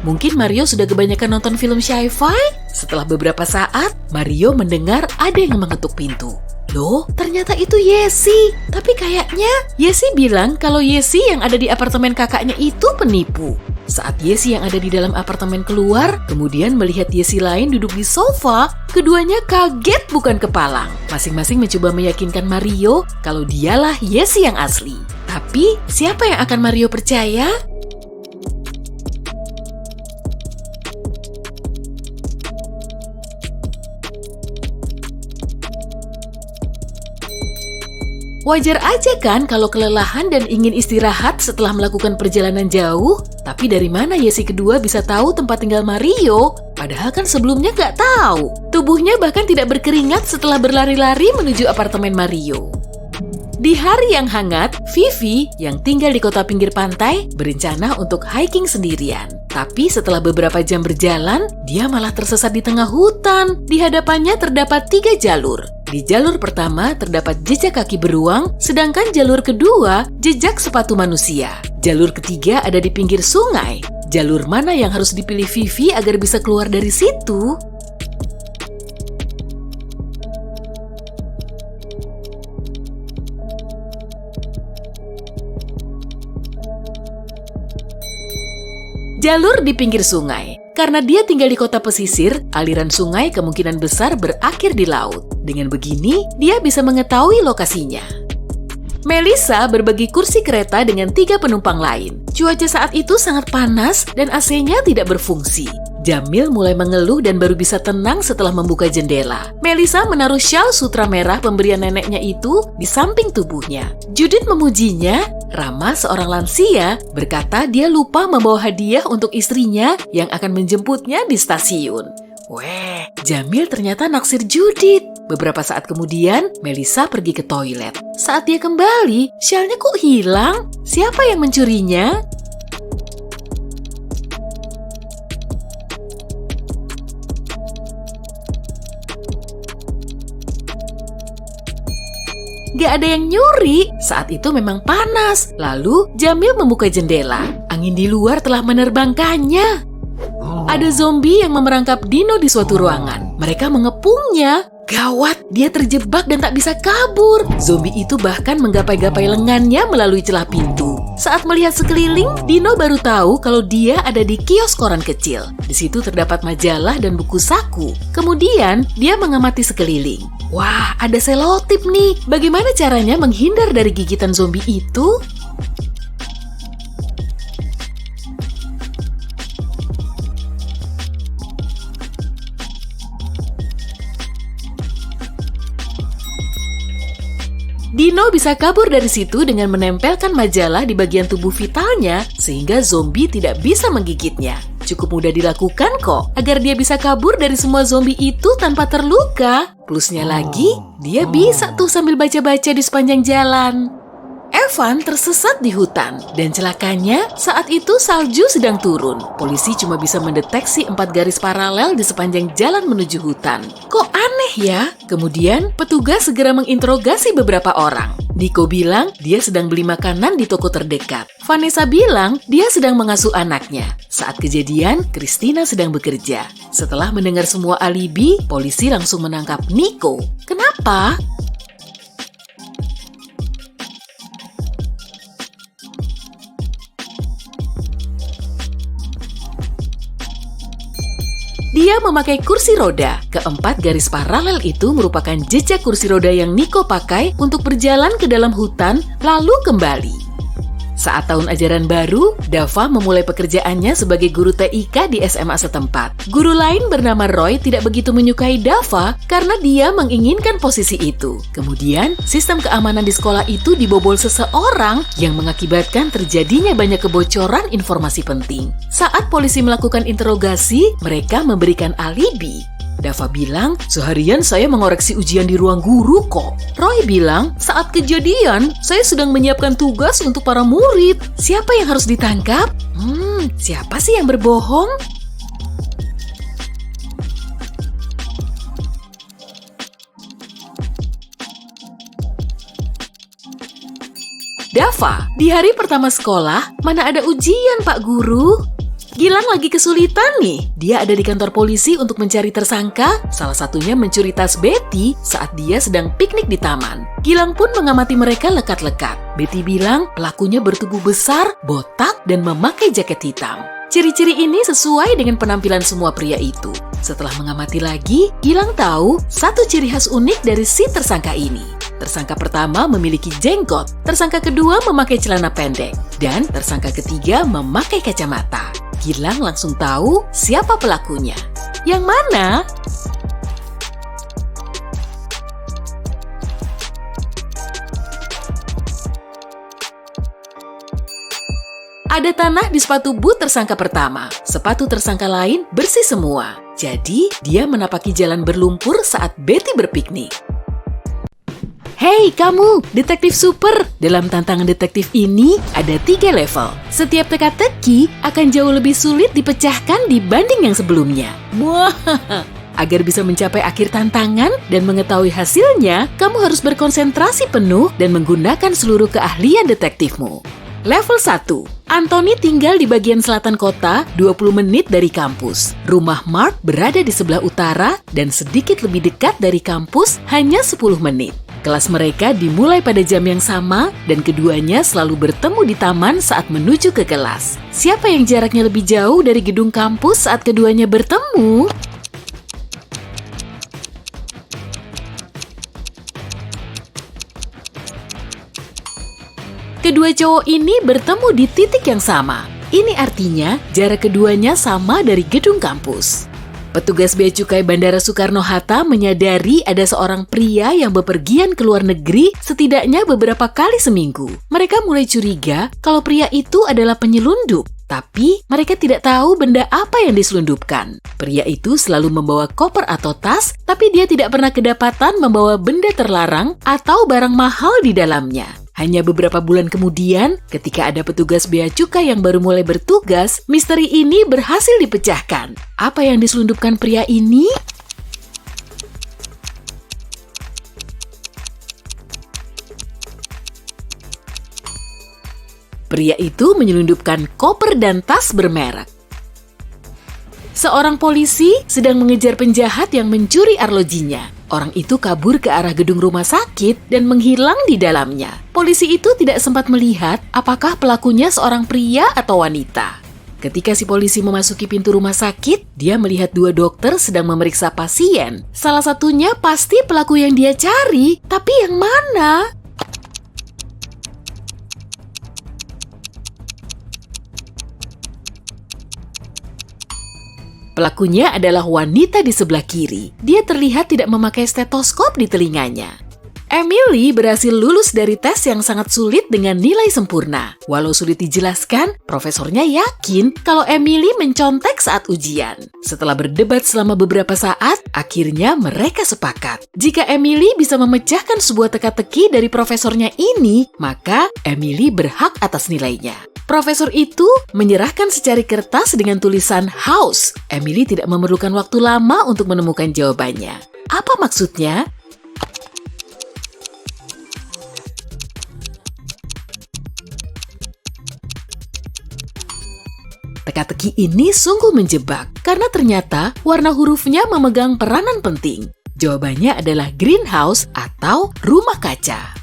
Mungkin Mario sudah kebanyakan nonton film sci-fi? Setelah beberapa saat, Mario mendengar ada yang mengetuk pintu. Loh, ternyata itu Yesi. Tapi kayaknya Yesi bilang kalau Yesi yang ada di apartemen kakaknya itu penipu. Saat Yesi yang ada di dalam apartemen keluar, kemudian melihat Yesi lain duduk di sofa, keduanya kaget bukan kepalang. Masing-masing mencoba meyakinkan Mario kalau dialah Yesi yang asli. Tapi, siapa yang akan Mario percaya? Wajar aja kan kalau kelelahan dan ingin istirahat setelah melakukan perjalanan jauh? Tapi dari mana Yesi kedua bisa tahu tempat tinggal Mario? Padahal kan sebelumnya nggak tahu. Tubuhnya bahkan tidak berkeringat setelah berlari-lari menuju apartemen Mario. Di hari yang hangat, Vivi yang tinggal di kota pinggir pantai berencana untuk hiking sendirian. Tapi setelah beberapa jam berjalan, dia malah tersesat di tengah hutan. Di hadapannya terdapat 3 jalur. Di jalur pertama terdapat jejak kaki beruang, sedangkan jalur kedua jejak sepatu manusia. Jalur ketiga ada di pinggir sungai. Jalur mana yang harus dipilih Vivi agar bisa keluar dari situ? Jalur di pinggir sungai. Karena dia tinggal di kota pesisir, aliran sungai kemungkinan besar berakhir di laut. Dengan begini, dia bisa mengetahui lokasinya. Melissa berbagi kursi kereta dengan 3 penumpang lain. Cuaca saat itu sangat panas dan AC-nya tidak berfungsi. Jamil mulai mengeluh dan baru bisa tenang setelah membuka jendela. Melissa menaruh syal sutra merah pemberian neneknya itu di samping tubuhnya. Judith memujinya. Rama, seorang lansia, berkata dia lupa membawa hadiah untuk istrinya yang akan menjemputnya di stasiun. Weh, Jamil ternyata naksir Judith. Beberapa saat kemudian, Melissa pergi ke toilet. Saat dia kembali, syalnya kok hilang? Siapa yang mencurinya? Gak ada yang nyuri. Saat itu memang panas. Lalu Jamil membuka jendela. Angin di luar telah menerbangkannya. Ada zombie yang memerangkap Dino di suatu ruangan. Mereka mengepungnya. Gawat, dia terjebak dan tak bisa kabur. Zombie itu bahkan menggapai-gapai lengannya melalui celah pintu. Saat melihat sekeliling, Dino baru tahu kalau dia ada di kios koran kecil. Di situ terdapat majalah dan buku saku. Kemudian, dia mengamati sekeliling. Wah, ada selotip nih. Bagaimana caranya menghindar dari gigitan zombie itu? Dino bisa kabur dari situ dengan menempelkan majalah di bagian tubuh vitalnya sehingga zombie tidak bisa menggigitnya. Cukup mudah dilakukan kok, agar dia bisa kabur dari semua zombie itu tanpa terluka. Plusnya lagi, dia bisa tuh sambil baca-baca di sepanjang jalan. Evan tersesat di hutan, dan celakanya saat itu salju sedang turun. Polisi cuma bisa mendeteksi 4 garis paralel di sepanjang jalan menuju hutan. Kok aneh ya? Kemudian petugas segera menginterogasi beberapa orang. Nico bilang dia sedang beli makanan di toko terdekat. Vanessa bilang dia sedang mengasuh anaknya. Saat kejadian, Christina sedang bekerja. Setelah mendengar semua alibi, polisi langsung menangkap Nico. Kenapa? Dia memakai kursi roda. Keempat garis paralel itu merupakan jejak kursi roda yang Nico pakai untuk berjalan ke dalam hutan lalu kembali. Saat tahun ajaran baru, Dava memulai pekerjaannya sebagai guru TIK di SMA setempat. Guru lain bernama Roy tidak begitu menyukai Dava karena dia menginginkan posisi itu. Kemudian, sistem keamanan di sekolah itu dibobol seseorang yang mengakibatkan terjadinya banyak kebocoran informasi penting. Saat polisi melakukan interogasi, mereka memberikan alibi. Dava bilang, seharian saya mengoreksi ujian di ruang guru kok. Roy bilang, saat kejadian, saya sedang menyiapkan tugas untuk para murid. Siapa yang harus ditangkap? Siapa sih yang berbohong? Dava, di hari pertama sekolah, mana ada ujian Pak Guru? Gilang lagi kesulitan nih. Dia ada di kantor polisi untuk mencari tersangka, salah satunya mencuri tas Betty saat dia sedang piknik di taman. Gilang pun mengamati mereka lekat-lekat. Betty bilang pelakunya bertubuh besar, botak, dan memakai jaket hitam. Ciri-ciri ini sesuai dengan penampilan semua pria itu. Setelah mengamati lagi, Gilang tahu satu ciri khas unik dari si tersangka ini. Tersangka pertama memiliki jenggot, tersangka kedua memakai celana pendek, dan tersangka ketiga memakai kacamata. Gilang langsung tahu siapa pelakunya. Yang mana? Ada tanah di sepatu boot tersangka pertama. Sepatu tersangka lain bersih semua. Jadi, dia menapaki jalan berlumpur saat Betty berpiknik. Hei kamu, detektif super! Dalam tantangan detektif ini ada 3 level. Setiap teka-teki akan jauh lebih sulit dipecahkan dibanding yang sebelumnya. Muahaha! Agar bisa mencapai akhir tantangan dan mengetahui hasilnya, kamu harus berkonsentrasi penuh dan menggunakan seluruh keahlian detektifmu. Level 1. Anthony tinggal di bagian selatan kota, 20 menit dari kampus. Rumah Mark berada di sebelah utara dan sedikit lebih dekat dari kampus, hanya 10 menit. Kelas mereka dimulai pada jam yang sama dan keduanya selalu bertemu di taman saat menuju ke kelas. Siapa yang jaraknya lebih jauh dari gedung kampus saat keduanya bertemu? Kedua cowok ini bertemu di titik yang sama. Ini artinya jarak keduanya sama dari gedung kampus. Petugas Bea Cukai Bandara Soekarno-Hatta menyadari ada seorang pria yang bepergian ke luar negeri setidaknya beberapa kali seminggu. Mereka mulai curiga kalau pria itu adalah penyelundup. Tapi mereka tidak tahu benda apa yang diselundupkan. Pria itu selalu membawa koper atau tas, tapi dia tidak pernah kedapatan membawa benda terlarang atau barang mahal di dalamnya. Hanya beberapa bulan kemudian, ketika ada petugas bea cukai yang baru mulai bertugas, misteri ini berhasil dipecahkan. Apa yang diselundupkan pria ini? Pria itu menyelundupkan koper dan tas bermerek. Seorang polisi sedang mengejar penjahat yang mencuri arlojinya. Orang itu kabur ke arah gedung rumah sakit dan menghilang di dalamnya. Polisi itu tidak sempat melihat apakah pelakunya seorang pria atau wanita. Ketika si polisi memasuki pintu rumah sakit, dia melihat 2 dokter sedang memeriksa pasien. Salah satunya pasti pelaku yang dia cari, tapi yang mana? Pelakunya adalah wanita di sebelah kiri. Dia terlihat tidak memakai stetoskop di telinganya. Emily berhasil lulus dari tes yang sangat sulit dengan nilai sempurna. Walau sulit dijelaskan, profesornya yakin kalau Emily mencontek saat ujian. Setelah berdebat selama beberapa saat, akhirnya mereka sepakat. Jika Emily bisa memecahkan sebuah teka-teki dari profesornya ini, maka Emily berhak atas nilainya. Profesor itu menyerahkan secari kertas dengan tulisan house. Emily tidak memerlukan waktu lama untuk menemukan jawabannya. Apa maksudnya? Teka-teki ini sungguh menjebak, karena ternyata warna hurufnya memegang peranan penting. Jawabannya adalah greenhouse atau rumah kaca.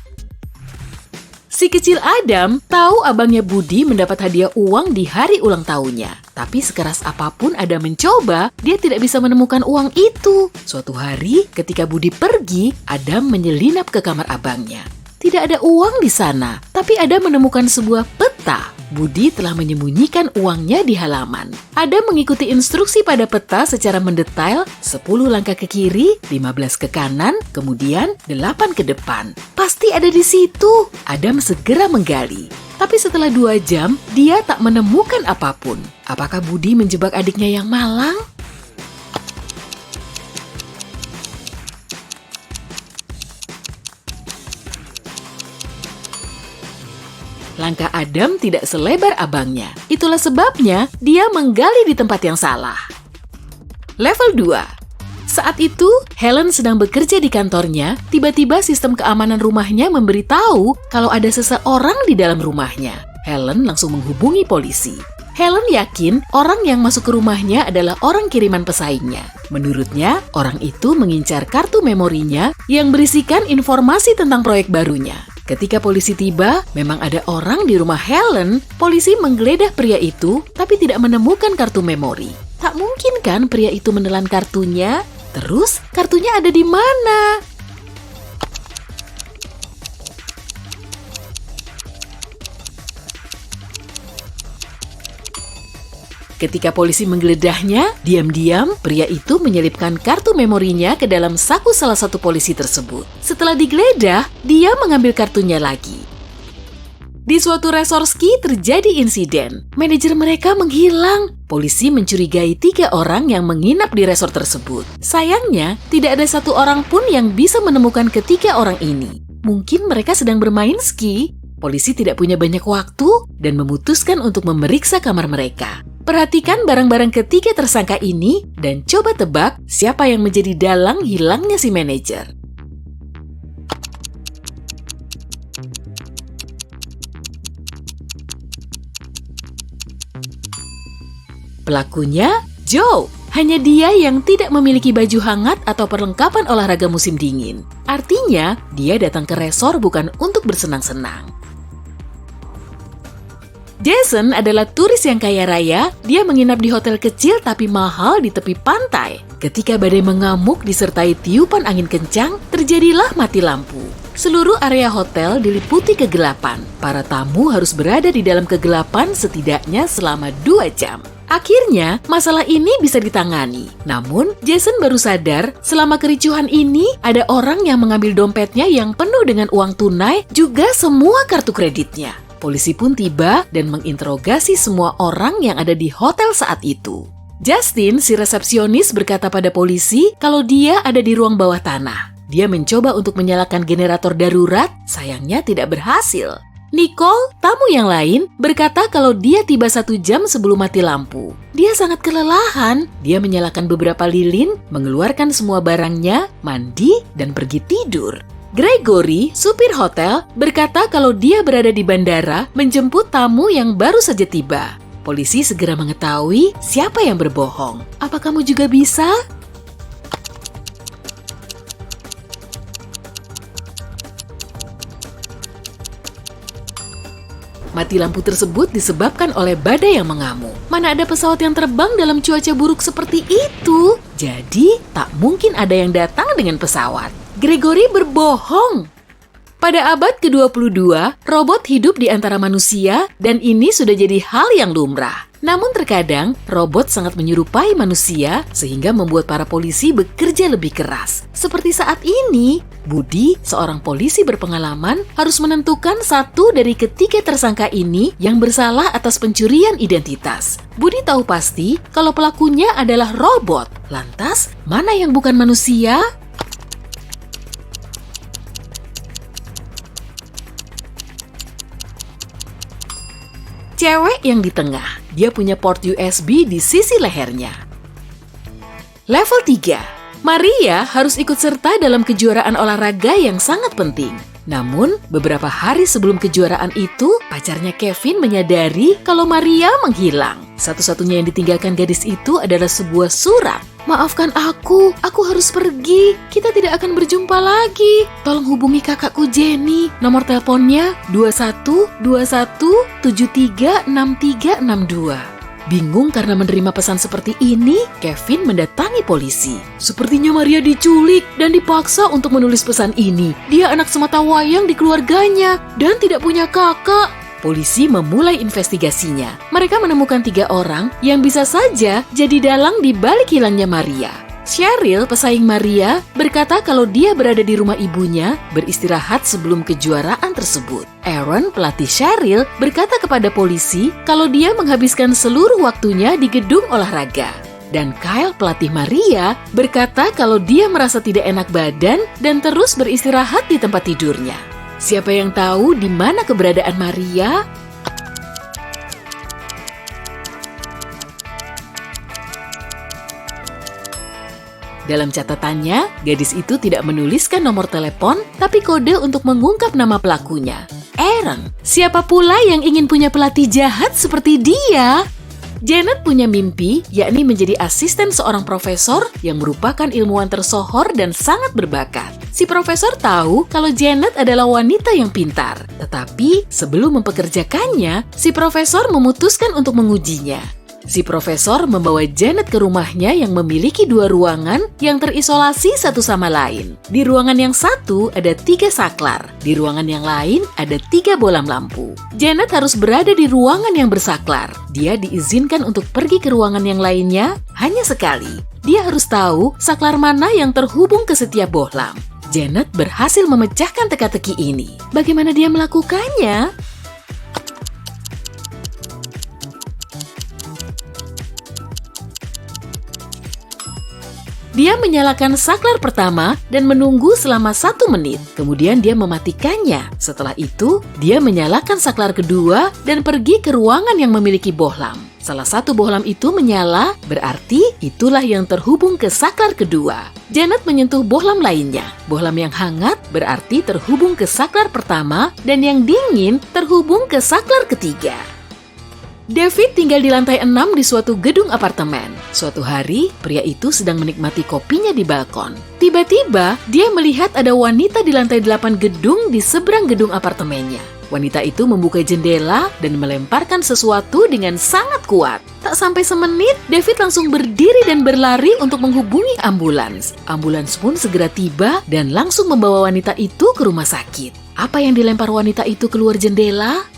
Si kecil Adam tahu abangnya Budi mendapat hadiah uang di hari ulang tahunnya. Tapi sekeras apapun Adam mencoba, dia tidak bisa menemukan uang itu. Suatu hari, ketika Budi pergi, Adam menyelinap ke kamar abangnya. Tidak ada uang di sana, tapi Adam menemukan sebuah peta. Budi telah menyembunyikan uangnya di halaman. Adam mengikuti instruksi pada peta secara mendetail, 10 langkah ke kiri, 15 ke kanan, kemudian 8 ke depan. Pasti ada di situ. Adam segera menggali. Tapi setelah 2 jam, dia tak menemukan apapun. Apakah Budi menjebak adiknya yang malang? Langkah Adam tidak selebar abangnya. Itulah sebabnya dia menggali di tempat yang salah. Level 2. Saat itu, Helen sedang bekerja di kantornya. Tiba-tiba sistem keamanan rumahnya memberitahu kalau ada seseorang di dalam rumahnya. Helen langsung menghubungi polisi. Helen yakin orang yang masuk ke rumahnya adalah orang kiriman pesaingnya. Menurutnya, orang itu mengincar kartu memorinya yang berisikan informasi tentang proyek barunya. Ketika polisi tiba, memang ada orang di rumah Helen. Polisi menggeledah pria itu, tapi tidak menemukan kartu memori. Tak mungkin kan pria itu menelan kartunya? Terus, kartunya ada di mana? Ketika polisi menggeledahnya, diam-diam pria itu menyelipkan kartu memorinya ke dalam saku salah satu polisi tersebut. Setelah digeledah, dia mengambil kartunya lagi. Di suatu resort ski terjadi insiden. Manajer mereka menghilang. Polisi mencurigai 3 orang yang menginap di resort tersebut. Sayangnya, tidak ada 1 orang pun yang bisa menemukan ketiga orang ini. Mungkin mereka sedang bermain ski. Polisi tidak punya banyak waktu dan memutuskan untuk memeriksa kamar mereka. Perhatikan barang-barang ketiga tersangka ini dan coba tebak siapa yang menjadi dalang hilangnya si manajer. Pelakunya Joe. Hanya dia yang tidak memiliki baju hangat atau perlengkapan olahraga musim dingin. Artinya, dia datang ke resor bukan untuk bersenang-senang. Jason adalah turis yang kaya raya. Dia menginap di hotel kecil tapi mahal di tepi pantai. Ketika badai mengamuk disertai tiupan angin kencang, terjadilah mati lampu. Seluruh area hotel diliputi kegelapan. Para tamu harus berada di dalam kegelapan setidaknya selama 2 jam. Akhirnya, masalah ini bisa ditangani. Namun, Jason baru sadar selama kericuhan ini ada orang yang mengambil dompetnya yang penuh dengan uang tunai, juga semua kartu kreditnya. Polisi pun tiba dan menginterogasi semua orang yang ada di hotel saat itu. Justin, si resepsionis, berkata pada polisi kalau dia ada di ruang bawah tanah. Dia mencoba untuk menyalakan generator darurat, sayangnya tidak berhasil. Nicole, tamu yang lain, berkata kalau dia tiba 1 jam sebelum mati lampu. Dia sangat kelelahan. Dia menyalakan beberapa lilin, mengeluarkan semua barangnya, mandi, dan pergi tidur. Gregory, supir hotel, berkata kalau dia berada di bandara menjemput tamu yang baru saja tiba. Polisi segera mengetahui siapa yang berbohong. Apa kamu juga bisa? Mati lampu tersebut disebabkan oleh badai yang mengamuk. Mana ada pesawat yang terbang dalam cuaca buruk seperti itu? Jadi, tak mungkin ada yang datang dengan pesawat. Gregory berbohong. Pada abad ke-22, robot hidup di antara manusia dan ini sudah jadi hal yang lumrah. Namun terkadang, robot sangat menyerupai manusia sehingga membuat para polisi bekerja lebih keras. Seperti saat ini, Budi, seorang polisi berpengalaman, harus menentukan satu dari ketiga tersangka ini yang bersalah atas pencurian identitas. Budi tahu pasti kalau pelakunya adalah robot. Lantas, mana yang bukan manusia? Cewek yang di tengah, dia punya port USB di sisi lehernya. Level 3, Maria harus ikut serta dalam kejuaraan olahraga yang sangat penting. Namun, beberapa hari sebelum kejuaraan itu, pacarnya Kevin menyadari kalau Maria menghilang. Satu-satunya yang ditinggalkan gadis itu adalah sebuah surat. Maafkan aku harus pergi. Kita tidak akan berjumpa lagi. Tolong hubungi kakakku Jenny. Nomor teleponnya 2121736362. Bingung karena menerima pesan seperti ini, Kevin mendatangi polisi. Sepertinya Maria diculik dan dipaksa untuk menulis pesan ini. Dia anak sematawayang di keluarganya dan tidak punya kakak. Polisi memulai investigasinya. Mereka menemukan 3 orang yang bisa saja jadi dalang di balik hilangnya Maria. Cheryl, pesaing Maria, berkata kalau dia berada di rumah ibunya beristirahat sebelum kejuaraan tersebut. Aaron, pelatih Cheryl, berkata kepada polisi kalau dia menghabiskan seluruh waktunya di gedung olahraga. Dan Kyle, pelatih Maria, berkata kalau dia merasa tidak enak badan dan terus beristirahat di tempat tidurnya. Siapa yang tahu di mana keberadaan Maria? Dalam catatannya, gadis itu tidak menuliskan nomor telepon, tapi kode untuk mengungkap nama pelakunya. Aaron, siapa pula yang ingin punya pelatih jahat seperti dia? Janet punya mimpi, yakni menjadi asisten seorang profesor yang merupakan ilmuwan tersohor dan sangat berbakat. Si profesor tahu kalau Janet adalah wanita yang pintar, tetapi sebelum mempekerjakannya, si profesor memutuskan untuk mengujinya. Si profesor membawa Janet ke rumahnya yang memiliki 2 ruangan yang terisolasi satu sama lain. Di ruangan yang satu ada 3 saklar, di ruangan yang lain ada 3 bolam lampu. Janet harus berada di ruangan yang bersaklar. Dia diizinkan untuk pergi ke ruangan yang lainnya hanya sekali. Dia harus tahu saklar mana yang terhubung ke setiap bohlam. Janet berhasil memecahkan teka-teki ini. Bagaimana dia melakukannya? Dia menyalakan saklar pertama dan menunggu selama 1 menit. Kemudian dia mematikannya. Setelah itu, dia menyalakan saklar kedua dan pergi ke ruangan yang memiliki bohlam. Salah satu bohlam itu menyala, berarti itulah yang terhubung ke saklar kedua. Janet menyentuh bohlam lainnya. Bohlam yang hangat berarti terhubung ke saklar pertama dan yang dingin terhubung ke saklar ketiga. David tinggal di lantai 6 di suatu gedung apartemen. Suatu hari, pria itu sedang menikmati kopinya di balkon. Tiba-tiba, dia melihat ada wanita di lantai 8 gedung di seberang gedung apartemennya. Wanita itu membuka jendela dan melemparkan sesuatu dengan sangat kuat. Tak sampai semenit, David langsung berdiri dan berlari untuk menghubungi ambulans. Ambulans pun segera tiba dan langsung membawa wanita itu ke rumah sakit. Apa yang dilempar wanita itu keluar jendela?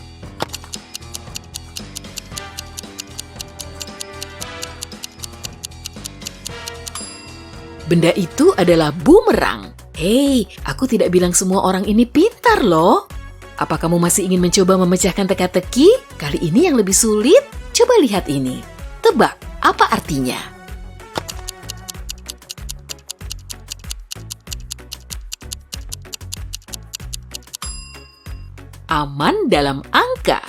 Benda itu adalah bumerang. Hei, aku tidak bilang semua orang ini pintar loh. Apa kamu masih ingin mencoba memecahkan teka-teki? Kali ini yang lebih sulit? Coba lihat ini. Tebak, apa artinya? Aman dalam angka.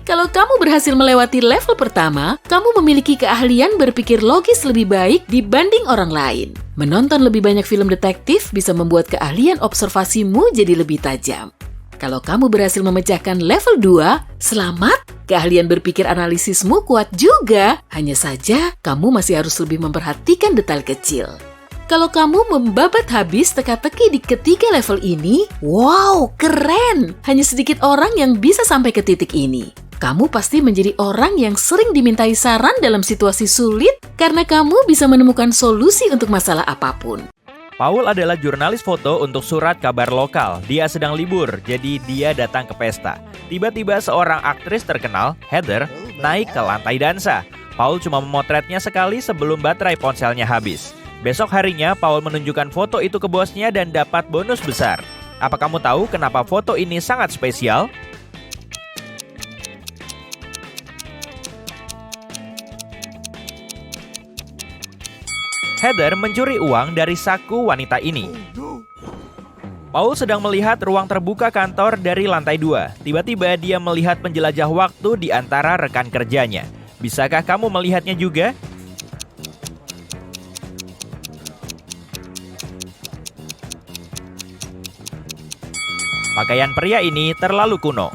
Kalau kamu berhasil melewati level pertama, kamu memiliki keahlian berpikir logis lebih baik dibanding orang lain. Menonton lebih banyak film detektif bisa membuat keahlian observasimu jadi lebih tajam. Kalau kamu berhasil memecahkan level 2, selamat! Keahlian berpikir analisismu kuat juga. Hanya saja, kamu masih harus lebih memperhatikan detail kecil. Kalau kamu membabat habis teka-teki di ketiga level ini, wow, keren! Hanya sedikit orang yang bisa sampai ke titik ini. Kamu pasti menjadi orang yang sering dimintai saran dalam situasi sulit karena kamu bisa menemukan solusi untuk masalah apapun. Paul adalah jurnalis foto untuk surat kabar lokal. Dia sedang libur, jadi dia datang ke pesta. Tiba-tiba seorang aktris terkenal, Heather, naik ke lantai dansa. Paul cuma memotretnya sekali sebelum baterai ponselnya habis. Besok harinya, Paul menunjukkan foto itu ke bosnya dan dapat bonus besar. Apa kamu tahu kenapa foto ini sangat spesial? Heather mencuri uang dari saku wanita ini. Paul sedang melihat ruang terbuka kantor dari lantai 2. Tiba-tiba dia melihat penjelajah waktu di antara rekan kerjanya. Bisakah kamu melihatnya juga? Pakaian pria ini terlalu kuno.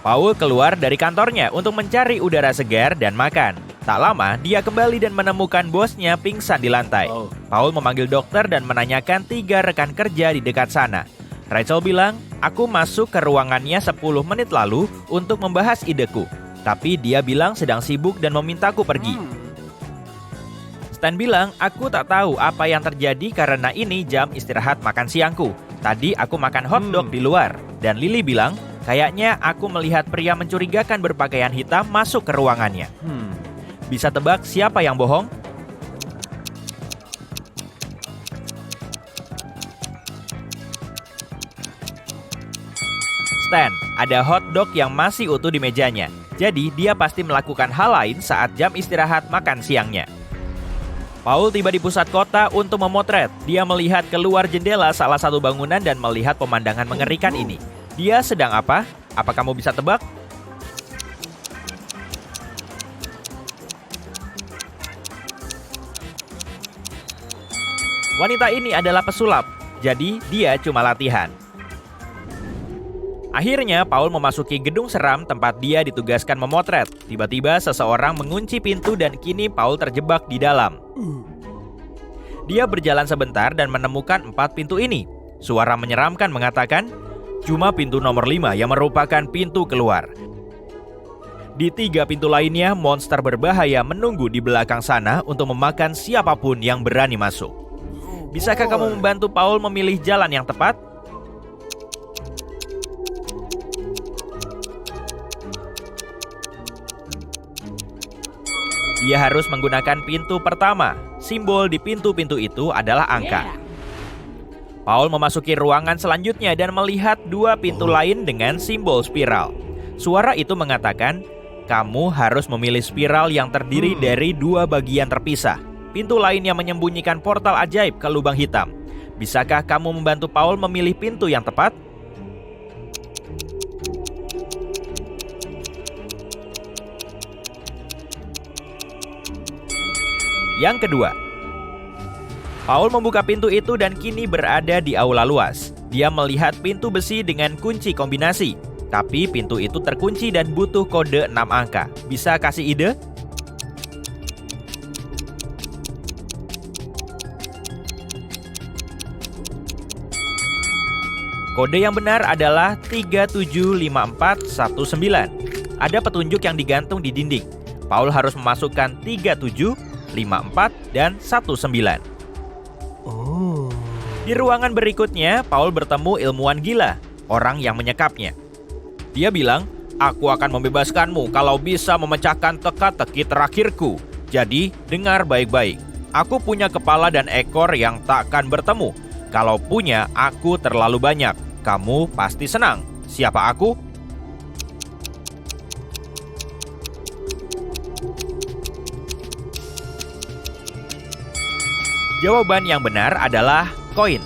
Paul keluar dari kantornya untuk mencari udara segar dan makan. Tak lama, dia kembali dan menemukan bosnya pingsan di lantai. Paul memanggil dokter dan menanyakan 3 rekan kerja di dekat sana. Rachel bilang, "Aku masuk ke ruangannya 10 menit lalu untuk membahas ideku." Tapi dia bilang sedang sibuk dan memintaku pergi. Stan bilang, aku tak tahu apa yang terjadi karena ini jam istirahat makan siangku. Tadi aku makan hotdog di luar. Dan Lily bilang, kayaknya aku melihat pria mencurigakan berpakaian hitam masuk ke ruangannya. Bisa tebak siapa yang bohong? Stan, ada hotdog yang masih utuh di mejanya. Jadi dia pasti melakukan hal lain saat jam istirahat makan siangnya. Paul tiba di pusat kota untuk memotret. Dia melihat keluar jendela salah satu bangunan dan melihat pemandangan mengerikan ini. Dia sedang apa? Apa kamu bisa tebak? Wanita ini adalah pesulap, jadi dia cuma latihan. Akhirnya, Paul memasuki gedung seram tempat dia ditugaskan memotret. Tiba-tiba seseorang mengunci pintu dan kini Paul terjebak di dalam. Dia berjalan sebentar dan menemukan 4 pintu ini. Suara menyeramkan mengatakan, cuma pintu nomor 5 yang merupakan pintu keluar. Di 3 pintu lainnya, monster berbahaya menunggu di belakang sana untuk memakan siapapun yang berani masuk. Bisakah kamu membantu Paul memilih jalan yang tepat? Dia harus menggunakan pintu pertama. Simbol di pintu-pintu itu adalah angka. Paul memasuki ruangan selanjutnya dan melihat 2 pintu lain dengan simbol spiral. Suara itu mengatakan, kamu harus memilih spiral yang terdiri dari 2 bagian terpisah. Pintu lain yang menyembunyikan portal ajaib ke lubang hitam. Bisakah kamu membantu Paul memilih pintu yang tepat? Yang kedua, Paul membuka pintu itu dan kini berada di aula luas. Dia melihat pintu besi dengan kunci kombinasi. Tapi pintu itu terkunci dan butuh kode 6 angka. Bisa kasih ide? Kode yang benar adalah 375419. Ada petunjuk yang digantung di dinding. Paul harus memasukkan 37, 54, dan 19. Di ruangan berikutnya, Paul bertemu ilmuwan gila, orang yang menyekapnya. Dia bilang, aku akan membebaskanmu kalau bisa memecahkan teka-teki terakhirku. Jadi, dengar baik-baik. Aku punya kepala dan ekor yang takkan bertemu. Kalau punya, aku terlalu banyak. Kamu pasti senang. Siapa aku? Jawaban yang benar adalah koin.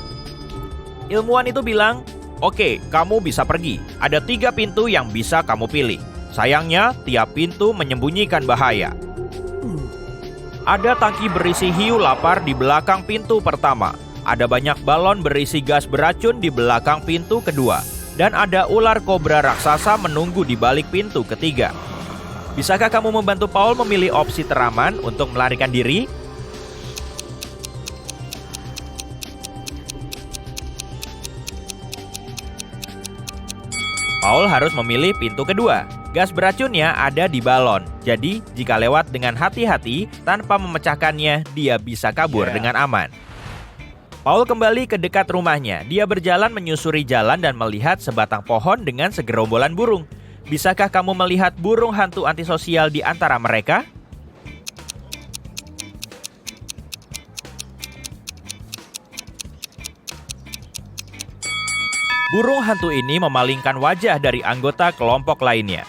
Ilmuwan itu bilang, oke, kamu bisa pergi. Ada 3 pintu yang bisa kamu pilih. Sayangnya, tiap pintu menyembunyikan bahaya. Ada tangki berisi hiu lapar di belakang pintu pertama. Ada banyak balon berisi gas beracun di belakang pintu kedua. Dan ada ular kobra raksasa menunggu di balik pintu ketiga. Bisakah kamu membantu Paul memilih opsi teraman untuk melarikan diri? Paul harus memilih pintu kedua. Gas beracunnya ada di balon. Jadi, jika lewat dengan hati-hati tanpa memecahkannya, dia bisa kabur dengan aman. Paul kembali ke dekat rumahnya. Dia berjalan menyusuri jalan dan melihat sebatang pohon dengan segerombolan burung. Bisakah kamu melihat burung hantu antisosial di antara mereka? Burung hantu ini memalingkan wajah dari anggota kelompok lainnya.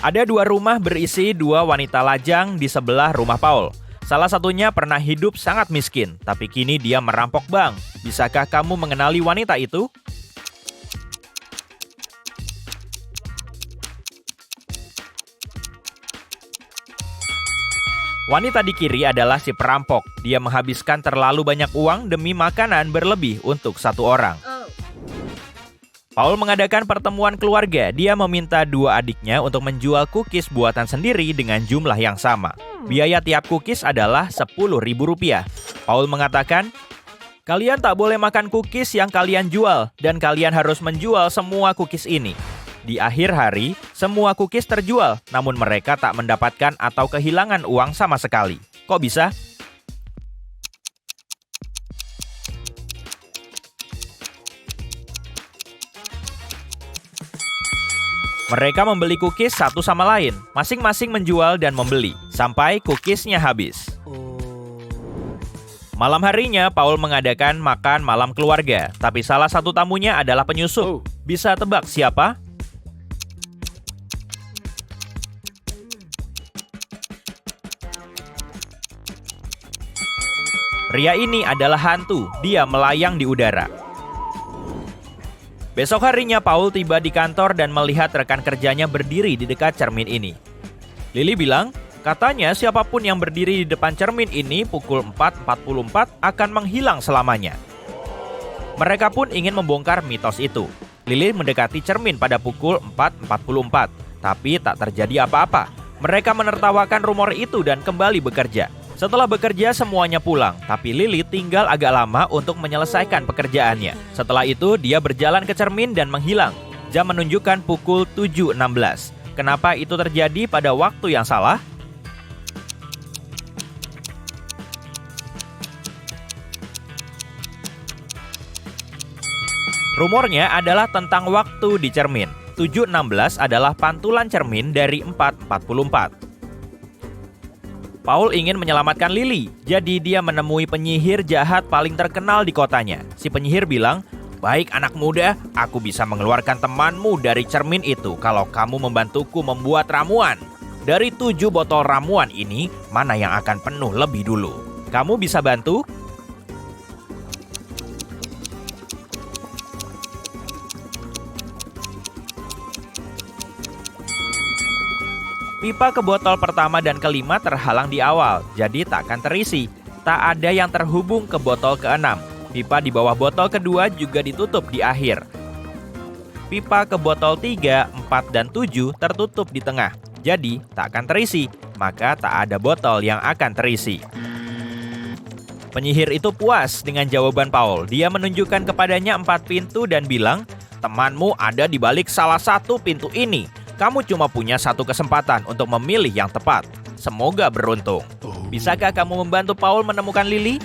Ada 2 rumah berisi 2 wanita lajang di sebelah rumah Paul. Salah satunya pernah hidup sangat miskin, tapi kini dia merampok bank. Bisakah kamu mengenali wanita itu? Wanita di kiri adalah si perampok. Dia menghabiskan terlalu banyak uang demi makanan berlebih untuk 1 orang. Paul mengadakan pertemuan keluarga. Dia meminta 2 adiknya untuk menjual cookies buatan sendiri dengan jumlah yang sama. Biaya tiap cookies adalah Rp10.000. Paul mengatakan, kalian tak boleh makan cookies yang kalian jual dan kalian harus menjual semua cookies ini. Di akhir hari, semua cookies terjual, namun mereka tak mendapatkan atau kehilangan uang sama sekali. Kok bisa? Mereka membeli cookies satu sama lain, masing-masing menjual dan membeli, sampai cookiesnya habis. Malam harinya, Paul mengadakan makan malam keluarga, tapi salah satu tamunya adalah penyusup. Bisa tebak siapa? Pria ini adalah hantu, dia melayang di udara. Besok harinya Paul tiba di kantor dan melihat rekan kerjanya berdiri di dekat cermin ini. Lily bilang, katanya siapapun yang berdiri di depan cermin ini pukul 4.44 akan menghilang selamanya. Mereka pun ingin membongkar mitos itu. Lily mendekati cermin pada pukul 4.44, tapi tak terjadi apa-apa. Mereka menertawakan rumor itu dan kembali bekerja. Setelah bekerja semuanya pulang, tapi Lily tinggal agak lama untuk menyelesaikan pekerjaannya. Setelah itu dia berjalan ke cermin dan menghilang. Jam menunjukkan pukul 7.16. Kenapa itu terjadi pada waktu yang salah? Rumornya adalah tentang waktu di cermin. 7.16 adalah pantulan cermin dari 4.44. Paul ingin menyelamatkan Lily, jadi dia menemui penyihir jahat paling terkenal di kotanya. Si penyihir bilang, "Baik anak muda, aku bisa mengeluarkan temanmu dari cermin itu kalau kamu membantuku membuat ramuan. Dari 7 botol ramuan ini, mana yang akan penuh lebih dulu? Kamu bisa bantu?" Pipa ke botol pertama dan kelima terhalang di awal, jadi tak akan terisi. Tak ada yang terhubung ke botol keenam. Pipa di bawah botol kedua juga ditutup di akhir. Pipa ke botol 3, 4, dan 7 tertutup di tengah, jadi tak akan terisi, maka tak ada botol yang akan terisi. Penyihir itu puas dengan jawaban Paul. Dia menunjukkan kepadanya 4 pintu dan bilang, "Temanmu ada di balik salah satu pintu ini. Kamu cuma punya satu kesempatan untuk memilih yang tepat. Semoga beruntung." Bisakah kamu membantu Paul menemukan Lily?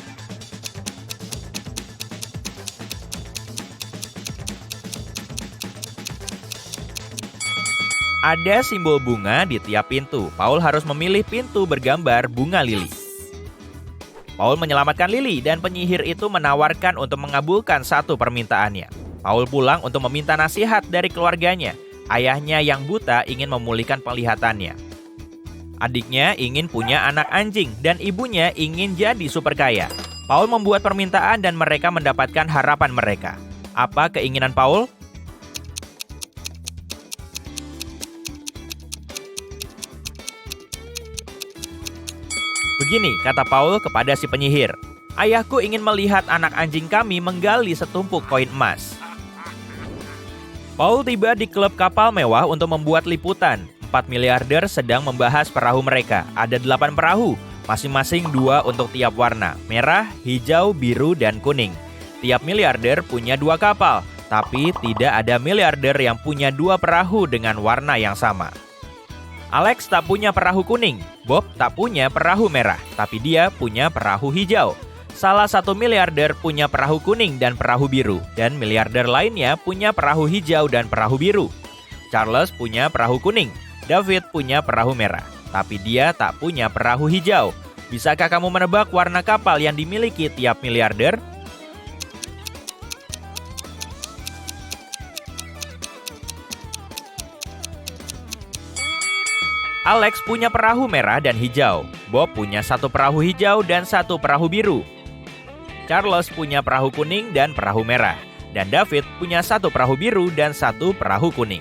Ada simbol bunga di tiap pintu. Paul harus memilih pintu bergambar bunga lili. Paul menyelamatkan Lily dan penyihir itu menawarkan untuk mengabulkan satu permintaannya. Paul pulang untuk meminta nasihat dari keluarganya. Ayahnya yang buta ingin memulihkan penglihatannya. Adiknya ingin punya anak anjing dan ibunya ingin jadi super kaya. Paul membuat permintaan dan mereka mendapatkan harapan mereka. Apa keinginan Paul? Begini kata Paul kepada si penyihir, "Ayahku ingin melihat anak anjing kami menggali setumpuk koin emas." Paul tiba di klub kapal mewah untuk membuat liputan. 4 miliarder sedang membahas perahu mereka. Ada 8 perahu, masing-masing 2 untuk tiap warna, merah, hijau, biru, dan kuning. Tiap miliarder punya 2 kapal, tapi tidak ada miliarder yang punya 2 perahu dengan warna yang sama. Alex tak punya perahu kuning, Bob tak punya perahu merah, tapi dia punya perahu hijau. Salah satu miliarder punya perahu kuning dan perahu biru, dan miliarder lainnya punya perahu hijau dan perahu biru. Charles punya perahu kuning, David punya perahu merah, tapi dia tak punya perahu hijau. Bisakah kamu menebak warna kapal yang dimiliki tiap miliarder? Alex punya perahu merah dan hijau, Bob punya 1 perahu hijau dan 1 perahu biru. Charles punya perahu kuning dan perahu merah, dan David punya 1 perahu biru dan 1 perahu kuning.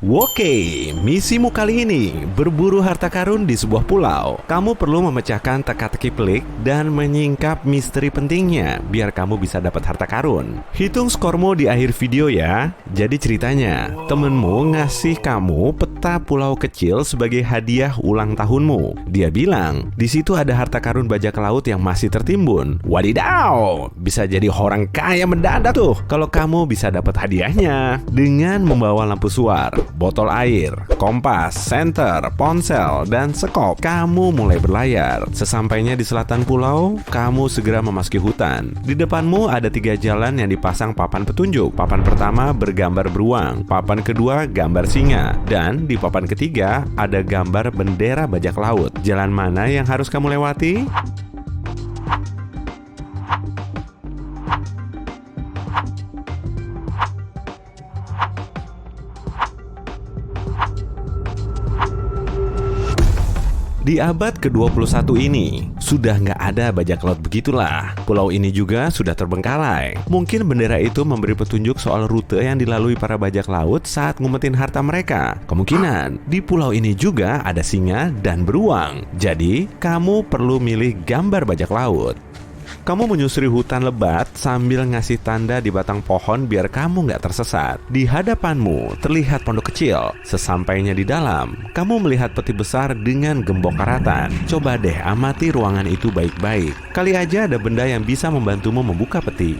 Oke, misimu kali ini berburu harta karun di sebuah pulau. Kamu perlu memecahkan teka-teki pelik dan menyingkap misteri pentingnya biar kamu bisa dapat harta karun. Hitung skormu di akhir video ya. Jadi ceritanya, temenmu ngasih kamu peta pulau kecil sebagai hadiah ulang tahunmu. Dia bilang, di situ ada harta karun bajak laut yang masih tertimbun. Wadidaw, bisa jadi orang kaya mendadak tuh kalau kamu bisa dapat hadiahnya dengan membawa lampu suar, botol air, kompas, senter, ponsel, dan sekop. Kamu mulai berlayar. Sesampainya di selatan pulau, kamu segera memasuki hutan. Di depanmu ada 3 jalan yang dipasang papan petunjuk. Papan pertama bergambar beruang, papan kedua gambar singa, dan di papan ketiga ada gambar bendera bajak laut. Jalan mana yang harus kamu lewati? Di abad ke-21 ini, sudah nggak ada bajak laut begitulah. Pulau ini juga sudah terbengkalai. Mungkin bendera itu memberi petunjuk soal rute yang dilalui para bajak laut saat ngumpetin harta mereka. Kemungkinan, di pulau ini juga ada singa dan beruang. Jadi, kamu perlu milih gambar bajak laut. Kamu menyusuri hutan lebat sambil ngasih tanda di batang pohon biar kamu nggak tersesat. Di hadapanmu terlihat pondok kecil. Sesampainya di dalam, kamu melihat peti besar dengan gembok karatan. Coba deh amati ruangan itu baik-baik. Kali aja ada benda yang bisa membantumu membuka peti.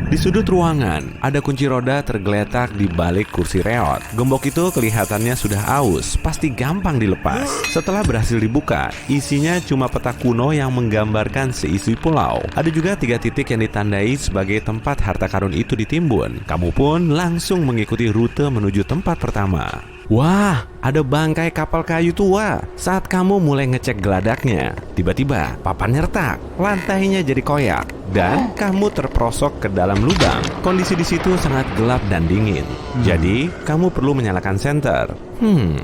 Di sudut ruangan, ada kunci roda tergeletak di balik kursi reot. Gembok itu kelihatannya sudah aus, pasti gampang dilepas. Setelah berhasil dibuka, isinya cuma peta kuno yang menggambarkan seisi pulau. Ada juga 3 titik yang ditandai sebagai tempat harta karun itu ditimbun. Kamu pun langsung mengikuti rute menuju tempat pertama. Wah, ada bangkai kapal kayu tua. Saat kamu mulai ngecek geladaknya, tiba-tiba papannya retak, lantainya jadi koyak, dan kamu terperosok ke dalam lubang. Kondisi di situ sangat gelap dan dingin. Jadi, kamu perlu menyalakan senter.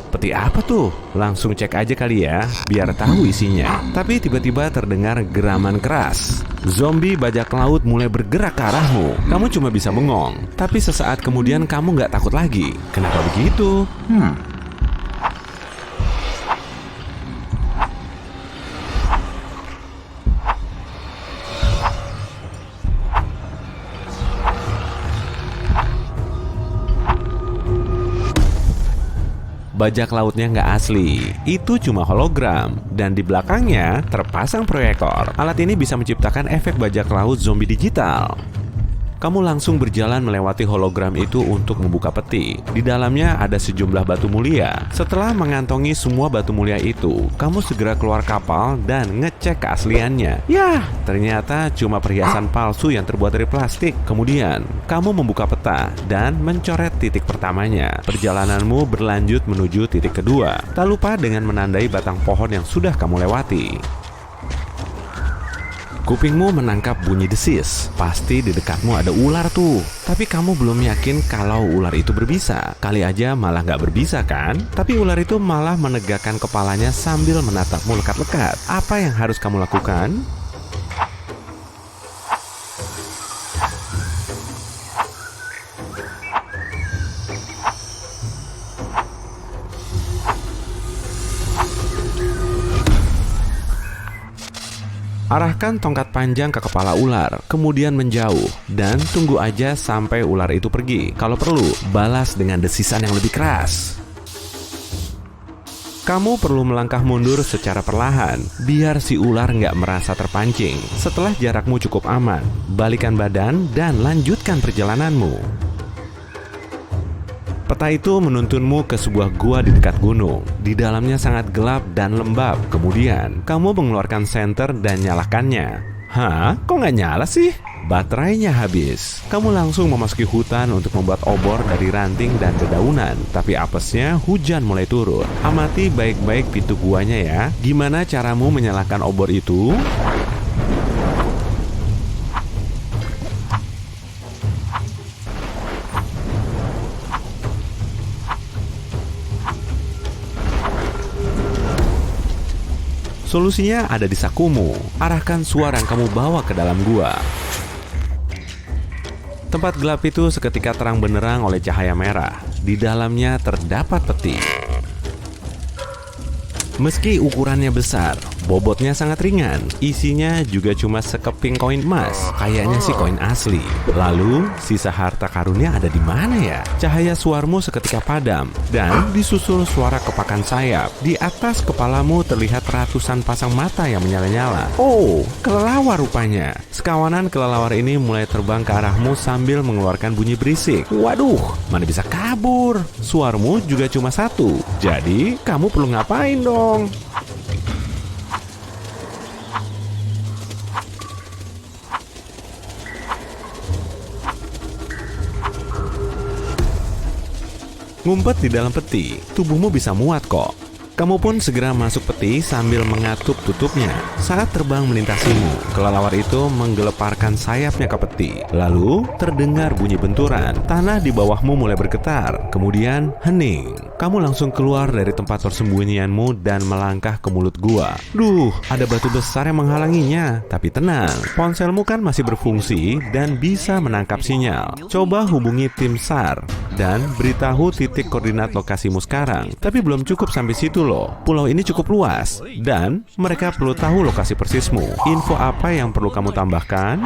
Peti apa tuh? Langsung cek aja kali ya, biar tahu isinya. Tapi tiba-tiba terdengar geraman keras. Zombie bajak laut mulai bergerak ke arahmu. Kamu cuma bisa bengong. Tapi sesaat kemudian kamu nggak takut lagi. Kenapa begitu? Bajak lautnya nggak asli, itu cuma hologram, dan di belakangnya terpasang proyektor. Alat ini bisa menciptakan efek bajak laut zombie digital. Kamu langsung berjalan melewati hologram itu untuk membuka peti. Di dalamnya ada sejumlah batu mulia. Setelah mengantongi semua batu mulia itu, kamu segera keluar kapal dan ngecek keasliannya. Yah, ternyata cuma perhiasan palsu yang terbuat dari plastik. Kemudian, kamu membuka peta dan mencoret titik pertamanya. Perjalananmu berlanjut menuju titik kedua. Tak lupa dengan menandai batang pohon yang sudah kamu lewati. Kupingmu menangkap bunyi desis. Pasti di dekatmu ada ular tuh. Tapi kamu belum yakin kalau ular itu berbisa. Kali aja malah nggak berbisa kan? Tapi ular itu malah menegakkan kepalanya sambil menatapmu lekat-lekat. Apa yang harus kamu lakukan? Arahkan tongkat panjang ke kepala ular, kemudian menjauh, dan tunggu aja sampai ular itu pergi. Kalau perlu, balas dengan desisan yang lebih keras. Kamu perlu melangkah mundur secara perlahan, biar si ular nggak merasa terpancing. Setelah jarakmu cukup aman, balikan badan dan lanjutkan perjalananmu. Peta itu menuntunmu ke sebuah gua di dekat gunung. Di dalamnya sangat gelap dan lembab. Kemudian, kamu mengeluarkan senter dan nyalakannya. Hah? Kok nggak nyala sih? Baterainya habis. Kamu langsung memasuki hutan untuk membuat obor dari ranting dan dedaunan. Tapi apesnya hujan mulai turun. Amati baik-baik pintu guanya ya. Gimana caramu menyalakan obor itu? Solusinya ada di sakumu. Arahkan suara yang kamu bawa ke dalam gua. Tempat gelap itu seketika terang benderang oleh cahaya merah. Di dalamnya terdapat peti. Meski ukurannya besar, bobotnya sangat ringan. Isinya juga cuma sekeping koin emas. Kayaknya sih koin asli. Lalu, sisa harta karunnya ada di mana ya? Cahaya suarmu seketika padam dan disusul suara kepakan sayap. Di atas kepalamu terlihat ratusan pasang mata yang menyala-nyala. Oh, kelelawar rupanya. Sekawanan kelelawar ini mulai terbang ke arahmu sambil mengeluarkan bunyi berisik. Waduh, mana bisa kabur? Suarmu juga cuma satu. Jadi, kamu perlu ngapain dong? Ngumpet di dalam peti, tubuhmu bisa muat kok. Kamu pun segera masuk peti sambil mengatup tutupnya. Saat terbang melintasimu, kelelawar itu menggeleparkan sayapnya ke peti. Lalu terdengar bunyi benturan. Tanah di bawahmu mulai bergetar. Kemudian hening. Kamu langsung keluar dari tempat persembunyianmu dan melangkah ke mulut gua. Duh, ada batu besar yang menghalanginya. Tapi tenang, ponselmu kan masih berfungsi dan bisa menangkap sinyal. Coba hubungi tim SAR dan beritahu titik koordinat lokasimu sekarang. Tapi belum cukup sampai situ loh. Pulau ini cukup luas dan mereka perlu tahu lokasi persismu. Info apa yang perlu kamu tambahkan?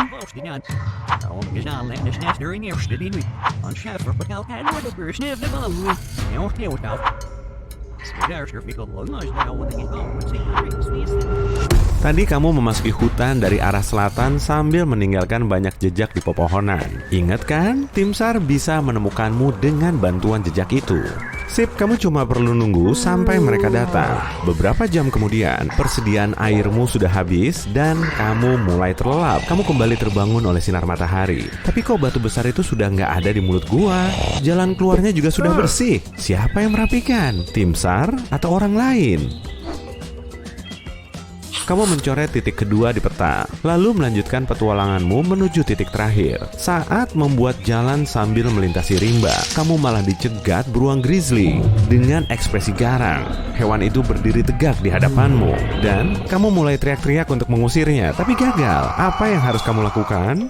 Tadi kamu memasuki hutan dari arah selatan sambil meninggalkan banyak jejak di pepohonan. Ingat kan? Tim SAR bisa menemukanmu dengan bantuan jejak itu. Sip, kamu cuma perlu nunggu sampai mereka datang. Beberapa jam kemudian, persediaan airmu sudah habis dan kamu mulai terlelap. Kamu kembali terbangun oleh sinar matahari. Tapi kok batu besar itu sudah nggak ada di mulut gua? Jalan keluarnya juga sudah bersih. Siapa yang merapikan? Tim SAR atau orang lain? Kamu mencoret titik kedua di peta, lalu melanjutkan petualanganmu menuju titik terakhir. Saat membuat jalan sambil melintasi rimba, kamu malah dicegat beruang grizzly dengan ekspresi garang. Hewan itu berdiri tegak di hadapanmu, dan kamu mulai teriak-teriak untuk mengusirnya, tapi gagal. Apa yang harus kamu lakukan?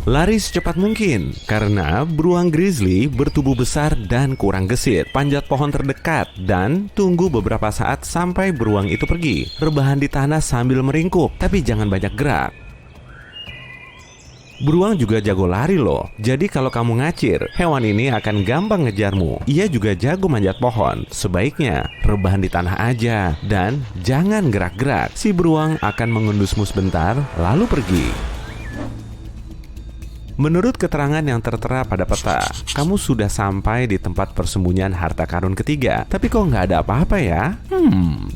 Lari secepat mungkin, karena beruang grizzly bertubuh besar dan kurang gesit. Panjat pohon terdekat dan tunggu beberapa saat sampai beruang itu pergi. Rebahan di tanah sambil meringkuk, tapi jangan banyak gerak. Beruang juga jago lari loh. Jadi kalau kamu ngacir, hewan ini akan gampang ngejarmu. Ia juga jago manjat pohon. Sebaiknya rebahan di tanah aja dan jangan gerak-gerak. Si beruang akan mengendusmu sebentar, lalu pergi. Menurut keterangan yang tertera pada peta, kamu sudah sampai di tempat persembunyian harta karun ketiga. Tapi kok nggak ada apa-apa ya?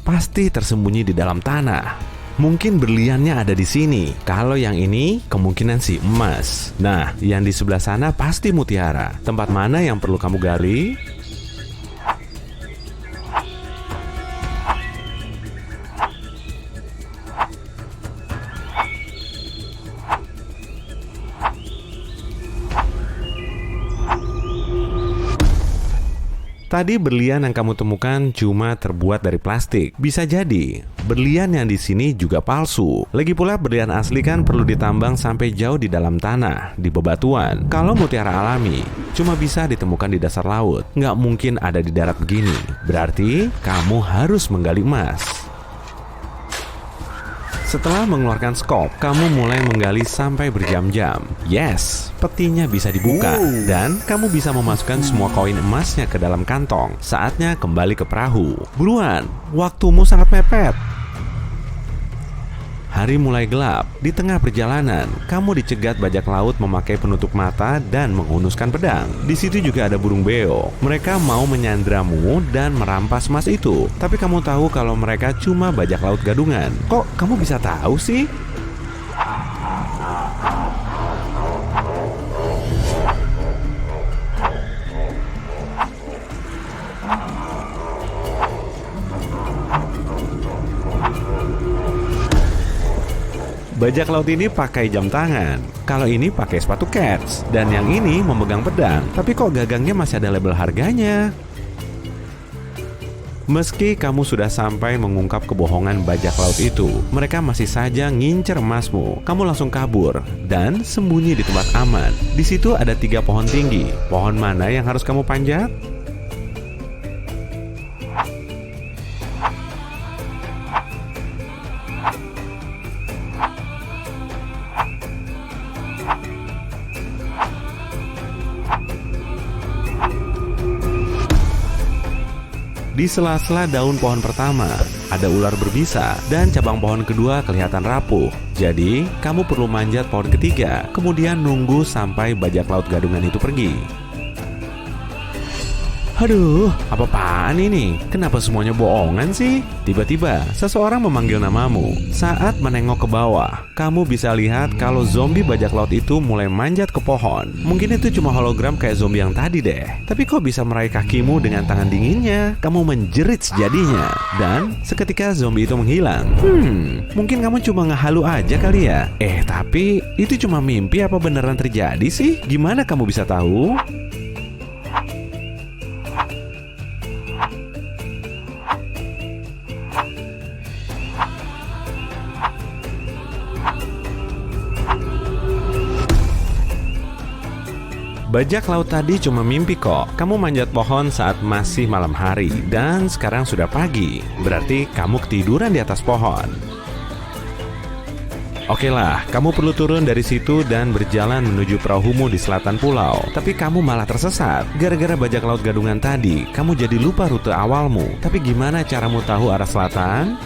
Pasti tersembunyi di dalam tanah. Mungkin berliannya ada di sini. Kalau yang ini, kemungkinan sih emas. Nah, yang di sebelah sana pasti mutiara. Tempat mana yang perlu kamu gali? Tadi berlian yang kamu temukan cuma terbuat dari plastik. Bisa jadi berlian yang di sini juga palsu. Lagi pula berlian asli kan perlu ditambang sampai jauh di dalam tanah, di bebatuan. Kalau mutiara alami cuma bisa ditemukan di dasar laut, nggak mungkin ada di darat begini. Berarti kamu harus menggali emas. Setelah mengeluarkan skop, kamu mulai menggali sampai berjam-jam. Yes, petinya bisa dibuka dan kamu bisa memasukkan semua koin emasnya ke dalam kantong. Saatnya kembali ke perahu. Buruan, waktumu sangat mepet. Hari mulai gelap. Di tengah perjalanan, kamu dicegat bajak laut memakai penutup mata dan menghunuskan pedang. Di situ juga ada burung beo. Mereka mau menyandramu dan merampas emas itu. Tapi kamu tahu kalau mereka cuma bajak laut gadungan. Kok kamu bisa tahu sih? Bajak laut ini pakai jam tangan, kalau ini pakai sepatu kets, dan yang ini memegang pedang. Tapi kok gagangnya masih ada label harganya? Meski kamu sudah sampai mengungkap kebohongan bajak laut itu, mereka masih saja ngincer emasmu. Kamu langsung kabur dan sembunyi di tempat aman. Di situ ada 3 pohon tinggi. Pohon mana yang harus kamu panjat? Di sela-sela daun pohon pertama, ada ular berbisa dan cabang pohon kedua kelihatan rapuh. Jadi, kamu perlu manjat pohon ketiga, kemudian nunggu sampai bajak laut gadungan itu pergi. Aduh, apa-apaan ini? Kenapa semuanya bohongan sih? Tiba-tiba, seseorang memanggil namamu. Saat menengok ke bawah, kamu bisa lihat kalau zombie bajak laut itu mulai manjat ke pohon. Mungkin itu cuma hologram kayak zombie yang tadi deh. Tapi kok bisa meraih kakimu dengan tangan dinginnya? Kamu menjerit sejadinya. Dan seketika zombie itu menghilang. Mungkin kamu cuma ngehalu aja kali ya? Tapi itu cuma mimpi apa beneran terjadi sih? Gimana kamu bisa tahu? Bajak laut tadi cuma mimpi kok. Kamu manjat pohon saat masih malam hari dan sekarang sudah pagi. Berarti kamu ketiduran di atas pohon. Oke lah, kamu perlu turun dari situ dan berjalan menuju perahumu di selatan pulau. Tapi kamu malah tersesat. Gara-gara bajak laut gadungan tadi, kamu jadi lupa rute awalmu. Tapi gimana caramu tahu arah selatan?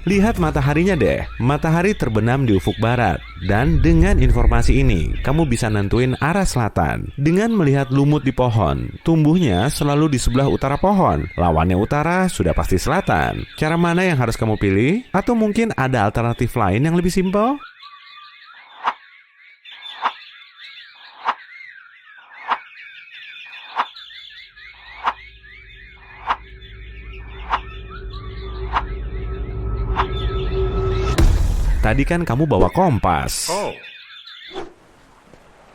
Lihat mataharinya deh, matahari terbenam di ufuk barat. Dan dengan informasi ini, kamu bisa nentuin arah selatan. Dengan melihat lumut di pohon, tumbuhnya selalu di sebelah utara pohon. Lawannya utara, sudah pasti selatan. Cara mana yang harus kamu pilih? Atau mungkin ada alternatif lain yang lebih simpel? Tadi kan kamu bawa kompas.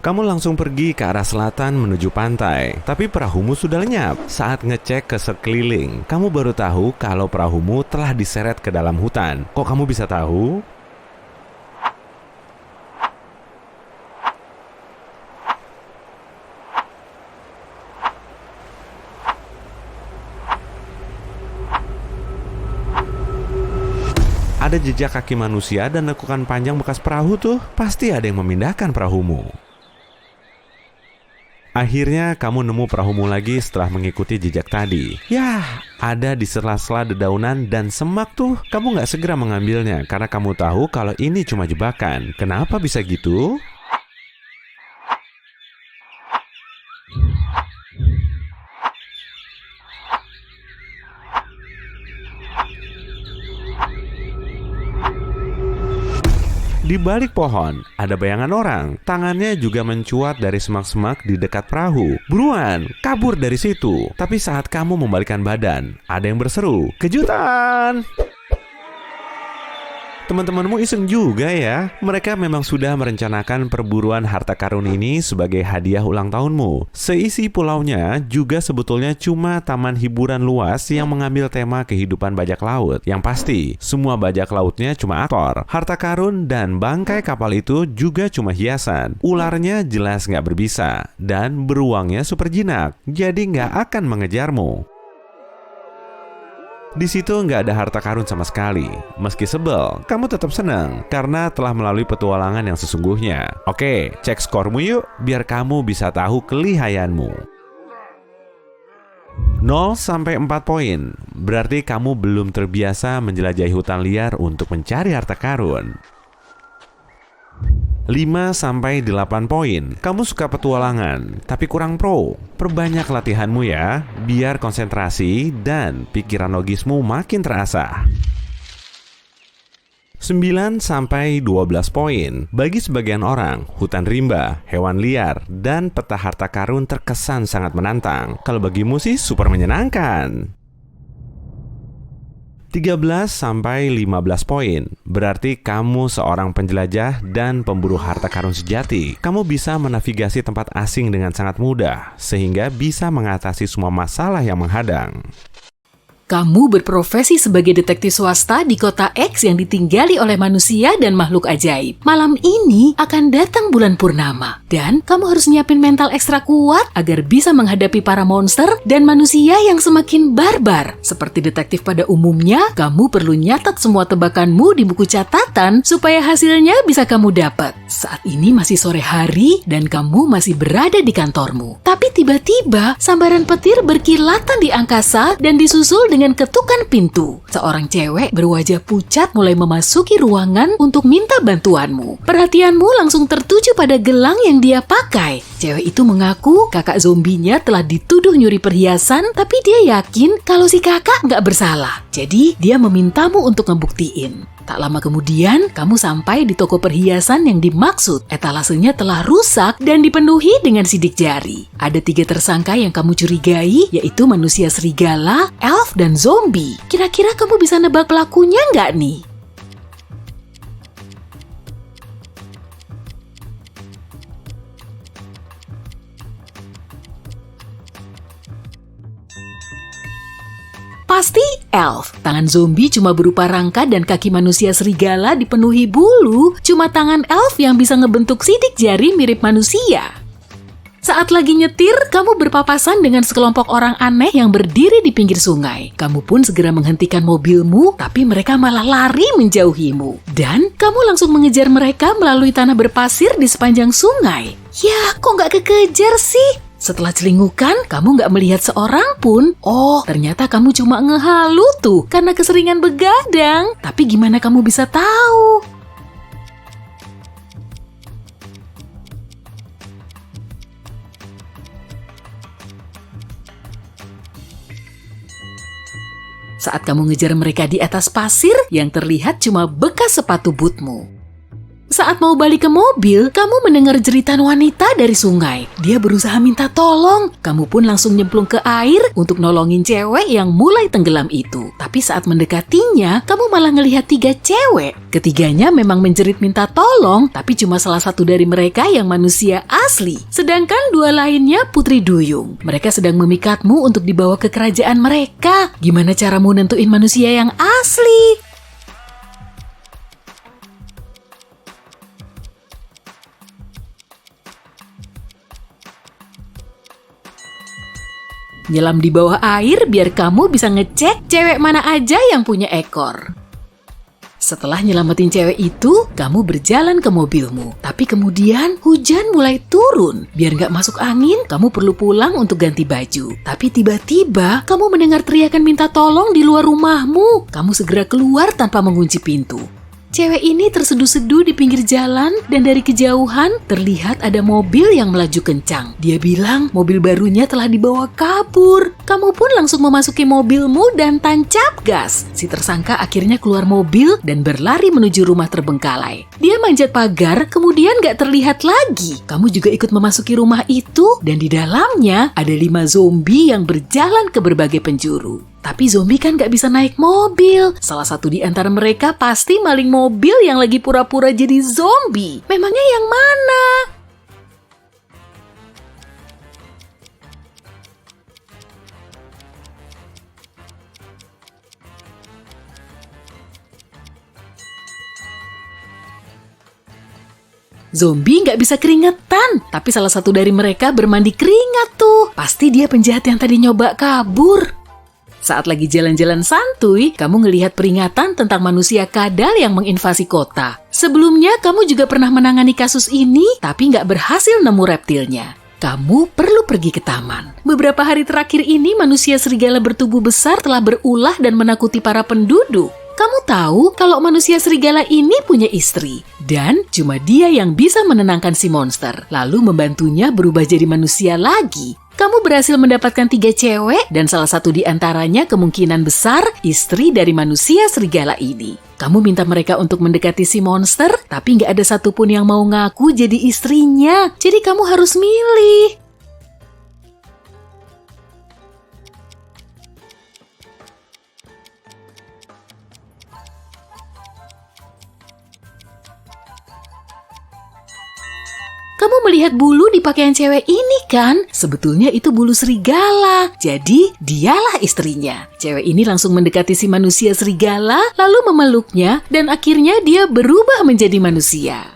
Kamu langsung pergi ke arah selatan menuju pantai. Tapi perahumu sudah lenyap. Saat ngecek ke sekeliling, kamu baru tahu kalau perahumu telah diseret ke dalam hutan. Kok kamu bisa tahu? Ada jejak kaki manusia dan lekukan panjang bekas perahu tuh. Pasti ada yang memindahkan perahumu. Akhirnya kamu nemu perahumu lagi setelah mengikuti jejak tadi. Yah, ada di sela-sela dedaunan dan semak tuh. Kamu gak segera mengambilnya karena kamu tahu kalau ini cuma jebakan. Kenapa bisa gitu? Di balik pohon, ada bayangan orang. Tangannya juga mencuat dari semak-semak di dekat perahu. Buruan, kabur dari situ. Tapi saat kamu membalikkan badan, ada yang berseru, "Kejutan!" Teman-temanmu iseng juga ya. Mereka memang sudah merencanakan perburuan harta karun ini sebagai hadiah ulang tahunmu. Seisi pulaunya juga sebetulnya cuma taman hiburan luas yang mengambil tema kehidupan bajak laut. Yang pasti, semua bajak lautnya cuma aktor. Harta karun dan bangkai kapal itu juga cuma hiasan. Ularnya jelas nggak berbisa. Dan beruangnya super jinak. Jadi nggak akan mengejarmu. Di situ nggak ada harta karun sama sekali. Meski sebel, kamu tetap senang karena telah melalui petualangan yang sesungguhnya. Oke, cek skormu yuk, biar kamu bisa tahu kelihayanmu. 0 sampai 4 poin, berarti kamu belum terbiasa menjelajahi hutan liar untuk mencari harta karun. 5 sampai 8 poin, kamu suka petualangan, tapi kurang pro. Perbanyak latihanmu ya, biar konsentrasi dan pikiran logismu makin terasah. 9 sampai 12 poin. Bagi sebagian orang, hutan rimba, hewan liar, dan peta harta karun terkesan sangat menantang. Kalau bagimu sih super menyenangkan. 13 sampai 15 poin. Berarti kamu seorang penjelajah dan pemburu harta karun sejati. Kamu bisa menavigasi tempat asing dengan sangat mudah, sehingga bisa mengatasi semua masalah yang menghadang. Kamu berprofesi sebagai detektif swasta di kota X yang ditinggali oleh manusia dan makhluk ajaib. Malam ini akan datang bulan purnama, dan kamu harus nyiapin mental ekstra kuat agar bisa menghadapi para monster dan manusia yang semakin barbar. Seperti detektif pada umumnya, kamu perlu nyatat semua tebakanmu di buku catatan supaya hasilnya bisa kamu dapat. Saat ini masih sore hari dan kamu masih berada di kantormu. Tapi tiba-tiba sambaran petir berkilatan di angkasa dan disusul dengan ketukan pintu. Seorang cewek berwajah pucat mulai memasuki ruangan untuk minta bantuanmu. Perhatianmu langsung tertuju pada gelang yang dia pakai. Cewek itu mengaku kakak zombinya telah dituduh nyuri perhiasan, tapi dia yakin kalau si kakak nggak bersalah. Jadi dia memintamu untuk ngebuktiin. Tak lama kemudian, kamu sampai di toko perhiasan yang dimaksud. Etalasenya telah rusak dan dipenuhi dengan sidik jari. Ada 3 tersangka yang kamu curigai, yaitu manusia serigala, elf, dan zombie. Kira-kira kamu bisa nebak pelakunya nggak nih? Pasti elf. Tangan zombie cuma berupa rangka dan kaki manusia serigala dipenuhi bulu. Cuma tangan elf yang bisa ngebentuk sidik jari mirip manusia. Saat lagi nyetir, kamu berpapasan dengan sekelompok orang aneh yang berdiri di pinggir sungai. Kamu pun segera menghentikan mobilmu, tapi mereka malah lari menjauhimu. Dan kamu langsung mengejar mereka melalui tanah berpasir di sepanjang sungai. Ya, kok nggak kekejar sih? Setelah celingukan, kamu nggak melihat seorang pun. Oh, ternyata kamu cuma ngehalu tuh karena keseringan begadang. Tapi gimana kamu bisa tahu? Saat kamu ngejar mereka di atas pasir, yang terlihat cuma bekas sepatu bootmu. Saat mau balik ke mobil, kamu mendengar jeritan wanita dari sungai. Dia berusaha minta tolong. Kamu pun langsung nyemplung ke air untuk nolongin cewek yang mulai tenggelam itu. Tapi saat mendekatinya, kamu malah ngelihat 3 cewek. Ketiganya memang menjerit minta tolong, tapi cuma salah satu dari mereka yang manusia asli. Sedangkan 2 lainnya putri duyung. Mereka sedang memikatmu untuk dibawa ke kerajaan mereka. Gimana caramu nentuin manusia yang asli? Nyelam di bawah air biar kamu bisa ngecek cewek mana aja yang punya ekor. Setelah nyelamatin cewek itu, kamu berjalan ke mobilmu. Tapi kemudian hujan mulai turun. Biar nggak masuk angin, kamu perlu pulang untuk ganti baju. Tapi tiba-tiba kamu mendengar teriakan minta tolong di luar rumahmu. Kamu segera keluar tanpa mengunci pintu. Cewek ini terseduh-seduh di pinggir jalan dan dari kejauhan terlihat ada mobil yang melaju kencang. Dia bilang mobil barunya telah dibawa kabur. Kamu pun langsung memasuki mobilmu dan tancap gas. Si tersangka akhirnya keluar mobil dan berlari menuju rumah terbengkalai. Dia manjat pagar, kemudian gak terlihat lagi. Kamu juga ikut memasuki rumah itu dan di dalamnya ada 5 zombie yang berjalan ke berbagai penjuru. Tapi zombie kan gak bisa naik mobil. Salah satu di antara mereka pasti maling mobil yang lagi pura-pura jadi zombie. Memangnya yang mana? Zombie gak bisa keringetan, tapi salah satu dari mereka bermandi keringat tuh. Pasti dia penjahat yang tadi nyoba kabur. Saat lagi jalan-jalan santuy, kamu ngelihat peringatan tentang manusia kadal yang menginvasi kota. Sebelumnya, kamu juga pernah menangani kasus ini, tapi nggak berhasil nemu reptilnya. Kamu perlu pergi ke taman. Beberapa hari terakhir ini, manusia serigala bertubuh besar telah berulah dan menakuti para penduduk. Kamu tahu kalau manusia serigala ini punya istri. Dan cuma dia yang bisa menenangkan si monster, lalu membantunya berubah jadi manusia lagi. kamu berhasil mendapatkan 3 cewek dan salah satu di antaranya kemungkinan besar istri dari manusia serigala ini. Kamu minta mereka untuk mendekati si monster, tapi nggak ada satupun yang mau ngaku jadi istrinya. Jadi kamu harus milih. Kamu melihat bulu di pakaian cewek ini kan? Sebetulnya itu bulu serigala. Jadi, dialah istrinya. Cewek ini langsung mendekati si manusia serigala, lalu memeluknya, dan akhirnya dia berubah menjadi manusia.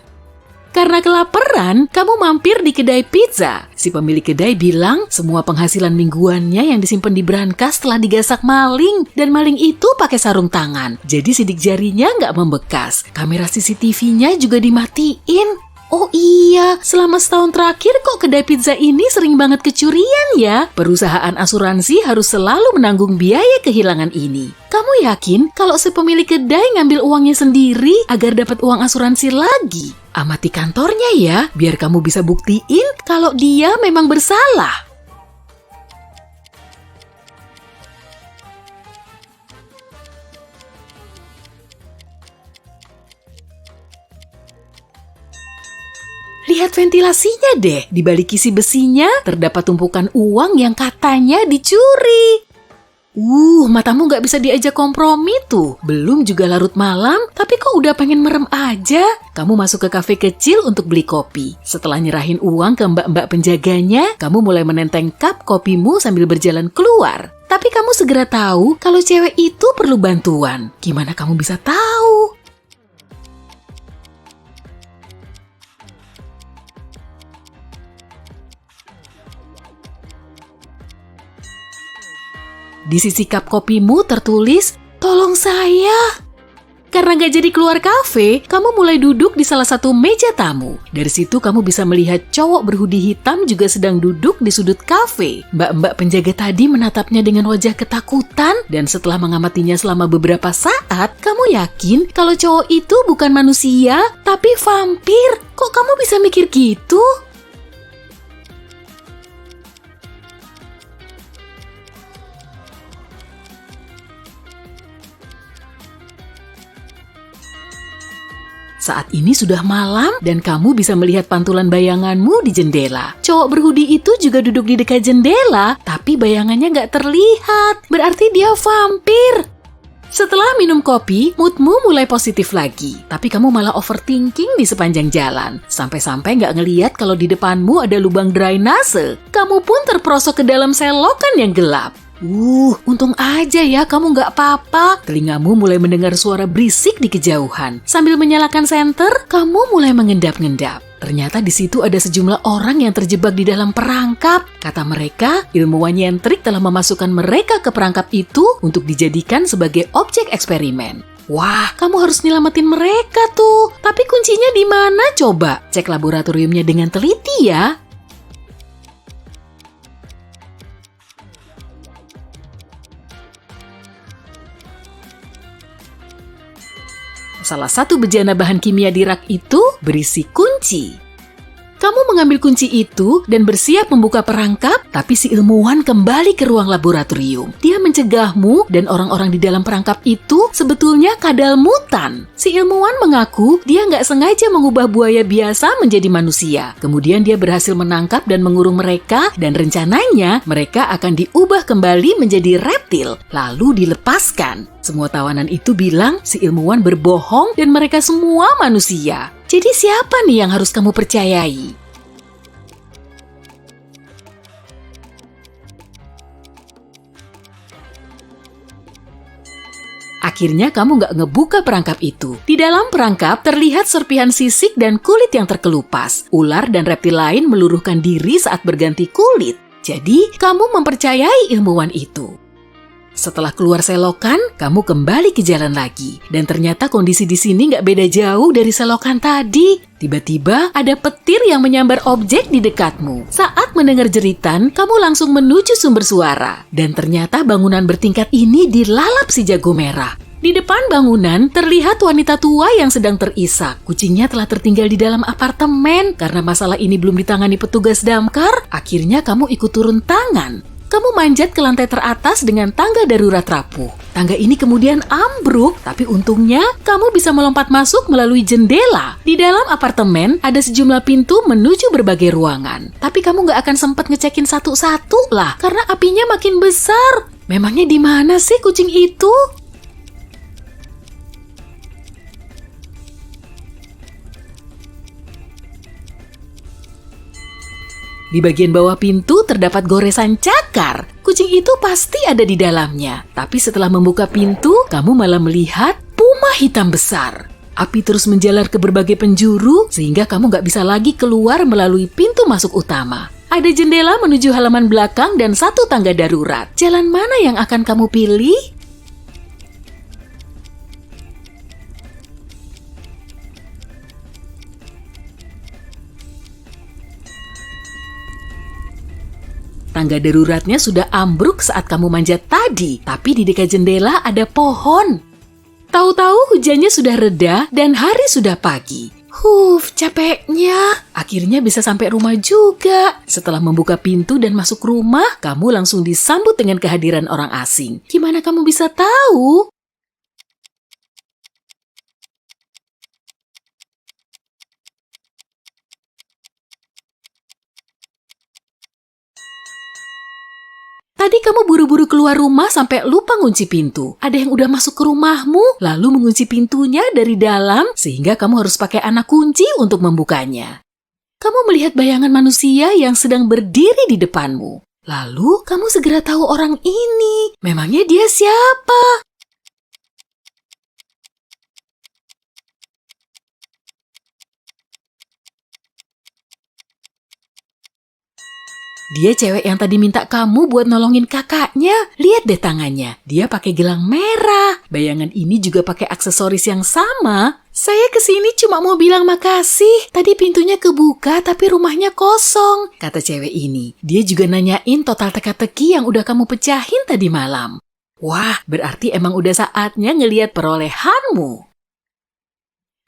Karena kelaparan, kamu mampir di kedai pizza. Si pemilik kedai bilang semua penghasilan mingguannya yang disimpan di brankas telah digasak maling. Dan maling itu pakai sarung tangan. Jadi sidik jarinya nggak membekas. Kamera CCTV-nya juga dimatiin. Oh iya, selama setahun terakhir kok kedai pizza ini sering banget kecurian ya? Perusahaan asuransi harus selalu menanggung biaya kehilangan ini. Kamu yakin kalau si pemilik kedai ngambil uangnya sendiri agar dapat uang asuransi lagi? Amati kantornya ya, biar kamu bisa buktiin kalau dia memang bersalah. Lihat ventilasinya deh, di balik kisi besinya terdapat tumpukan uang yang katanya dicuri. Matamu nggak bisa diajak kompromi tuh. Belum juga larut malam, tapi kok udah pengen merem aja? Kamu masuk ke kafe kecil untuk beli kopi. Setelah nyerahin uang ke mbak-mbak penjaganya, kamu mulai menenteng cup kopimu sambil berjalan keluar. Tapi kamu segera tahu kalau cewek itu perlu bantuan. Gimana kamu bisa tahu? Di sisi cup kopimu tertulis, "Tolong saya." Karena gak jadi keluar kafe, kamu mulai duduk di salah satu meja tamu. Dari situ kamu bisa melihat cowok berhoodie hitam juga sedang duduk di sudut kafe. Mbak-mbak penjaga tadi menatapnya dengan wajah ketakutan, dan setelah mengamatinya selama beberapa saat, kamu yakin kalau cowok itu bukan manusia, tapi vampir. Kok kamu bisa mikir gitu? Saat ini sudah malam dan kamu bisa melihat pantulan bayanganmu di jendela. Cowok berhoodie itu juga duduk di dekat jendela, tapi bayangannya nggak terlihat. Berarti dia vampir. Setelah minum kopi, moodmu mulai positif lagi. Tapi kamu malah overthinking di sepanjang jalan. Sampai-sampai nggak ngeliat kalau di depanmu ada lubang drainase. Kamu pun terperosok ke dalam selokan yang gelap. Untung aja ya kamu nggak apa-apa. Telingamu mulai mendengar suara berisik di kejauhan. Sambil menyalakan senter, kamu mulai mengendap-endap. Ternyata di situ ada sejumlah orang yang terjebak di dalam perangkap. Kata mereka, ilmuwan nyentrik telah memasukkan mereka ke perangkap itu untuk dijadikan sebagai objek eksperimen. Wah, kamu harus nyelamatin mereka tuh. Tapi kuncinya di mana coba? Cek laboratoriumnya dengan teliti ya. Salah satu bejana bahan kimia di rak itu berisi kunci. Kamu mengambil kunci itu dan bersiap membuka perangkap, tapi si ilmuwan kembali ke ruang laboratorium. Dia mencegahmu dan orang-orang di dalam perangkap itu sebetulnya kadal mutan. Si ilmuwan mengaku dia nggak sengaja mengubah buaya biasa menjadi manusia. Kemudian dia berhasil menangkap dan mengurung mereka dan rencananya mereka akan diubah kembali menjadi reptil, lalu dilepaskan. Semua tawanan itu bilang si ilmuwan berbohong dan mereka semua manusia. Jadi siapa nih yang harus kamu percayai? Akhirnya kamu nggak ngebuka perangkap itu. Di dalam perangkap terlihat serpihan sisik dan kulit yang terkelupas. Ular dan reptil lain meluruhkan diri saat berganti kulit. Jadi kamu mempercayai ilmuwan itu. Setelah keluar selokan, kamu kembali ke jalan lagi. Dan ternyata kondisi di sini nggak beda jauh dari selokan tadi. Tiba-tiba ada petir yang menyambar objek di dekatmu. Saat mendengar jeritan, kamu langsung menuju sumber suara. Dan ternyata bangunan bertingkat ini dilalap si jago merah. Di depan bangunan, terlihat wanita tua yang sedang terisak. Kucingnya telah tertinggal di dalam apartemen. Karena masalah ini belum ditangani petugas damkar, akhirnya kamu ikut turun tangan. Kamu manjat ke lantai teratas dengan tangga darurat rapuh. Tangga ini kemudian ambruk, tapi untungnya kamu bisa melompat masuk melalui jendela. Di dalam apartemen, ada sejumlah pintu menuju berbagai ruangan. Tapi kamu nggak akan sempat ngecekin satu-satu lah, karena apinya makin besar. Memangnya di mana sih kucing itu? Di bagian bawah pintu terdapat goresan cakar. Kucing itu pasti ada di dalamnya. Tapi setelah membuka pintu, kamu malah melihat puma hitam besar. Api terus menjalar ke berbagai penjuru, sehingga kamu nggak bisa lagi keluar melalui pintu masuk utama. Ada jendela menuju halaman belakang dan satu tangga darurat. Jalan mana yang akan kamu pilih? Tangga daruratnya sudah ambruk saat kamu manjat tadi, tapi di dekat jendela ada pohon. Tahu-tahu hujannya sudah reda dan hari sudah pagi. Capeknya. Akhirnya bisa sampai rumah juga. Setelah membuka pintu dan masuk rumah, kamu langsung disambut dengan kehadiran orang asing. Gimana kamu bisa tahu? Tadi kamu buru-buru keluar rumah sampai lupa ngunci pintu. Ada yang udah masuk ke rumahmu, lalu mengunci pintunya dari dalam, sehingga kamu harus pakai anak kunci untuk membukanya. Kamu melihat bayangan manusia yang sedang berdiri di depanmu. Lalu kamu segera tahu orang ini. Memangnya dia siapa? Dia cewek yang tadi minta kamu buat nolongin kakaknya. Lihat deh tangannya. Dia pakai gelang merah. Bayangan ini juga pakai aksesoris yang sama. Saya kesini cuma mau bilang makasih. Tadi pintunya kebuka tapi rumahnya kosong, kata cewek ini. Dia juga nanyain total teka-teki yang udah kamu pecahin tadi malam. Wah, berarti emang udah saatnya ngelihat perolehanmu.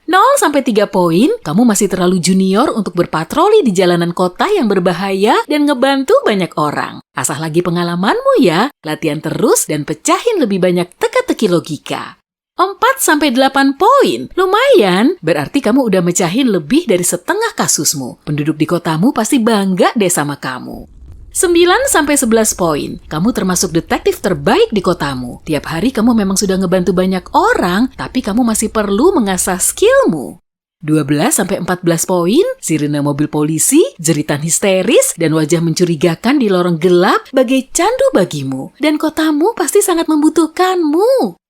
0-3 poin, kamu masih terlalu junior untuk berpatroli di jalanan kota yang berbahaya dan ngebantu banyak orang. Asah lagi pengalamanmu ya, latihan terus dan pecahin lebih banyak teka-teki logika. 4-8 poin, lumayan, berarti kamu udah mecahin lebih dari setengah kasusmu. Penduduk di kotamu pasti bangga deh sama kamu. 9-11 poin, kamu termasuk detektif terbaik di kotamu. Tiap hari kamu memang sudah ngebantu banyak orang, tapi kamu masih perlu mengasah skillmu. 12-14 poin, sirene mobil polisi, jeritan histeris, dan wajah mencurigakan di lorong gelap bagai candu bagimu. Dan kotamu pasti sangat membutuhkanmu.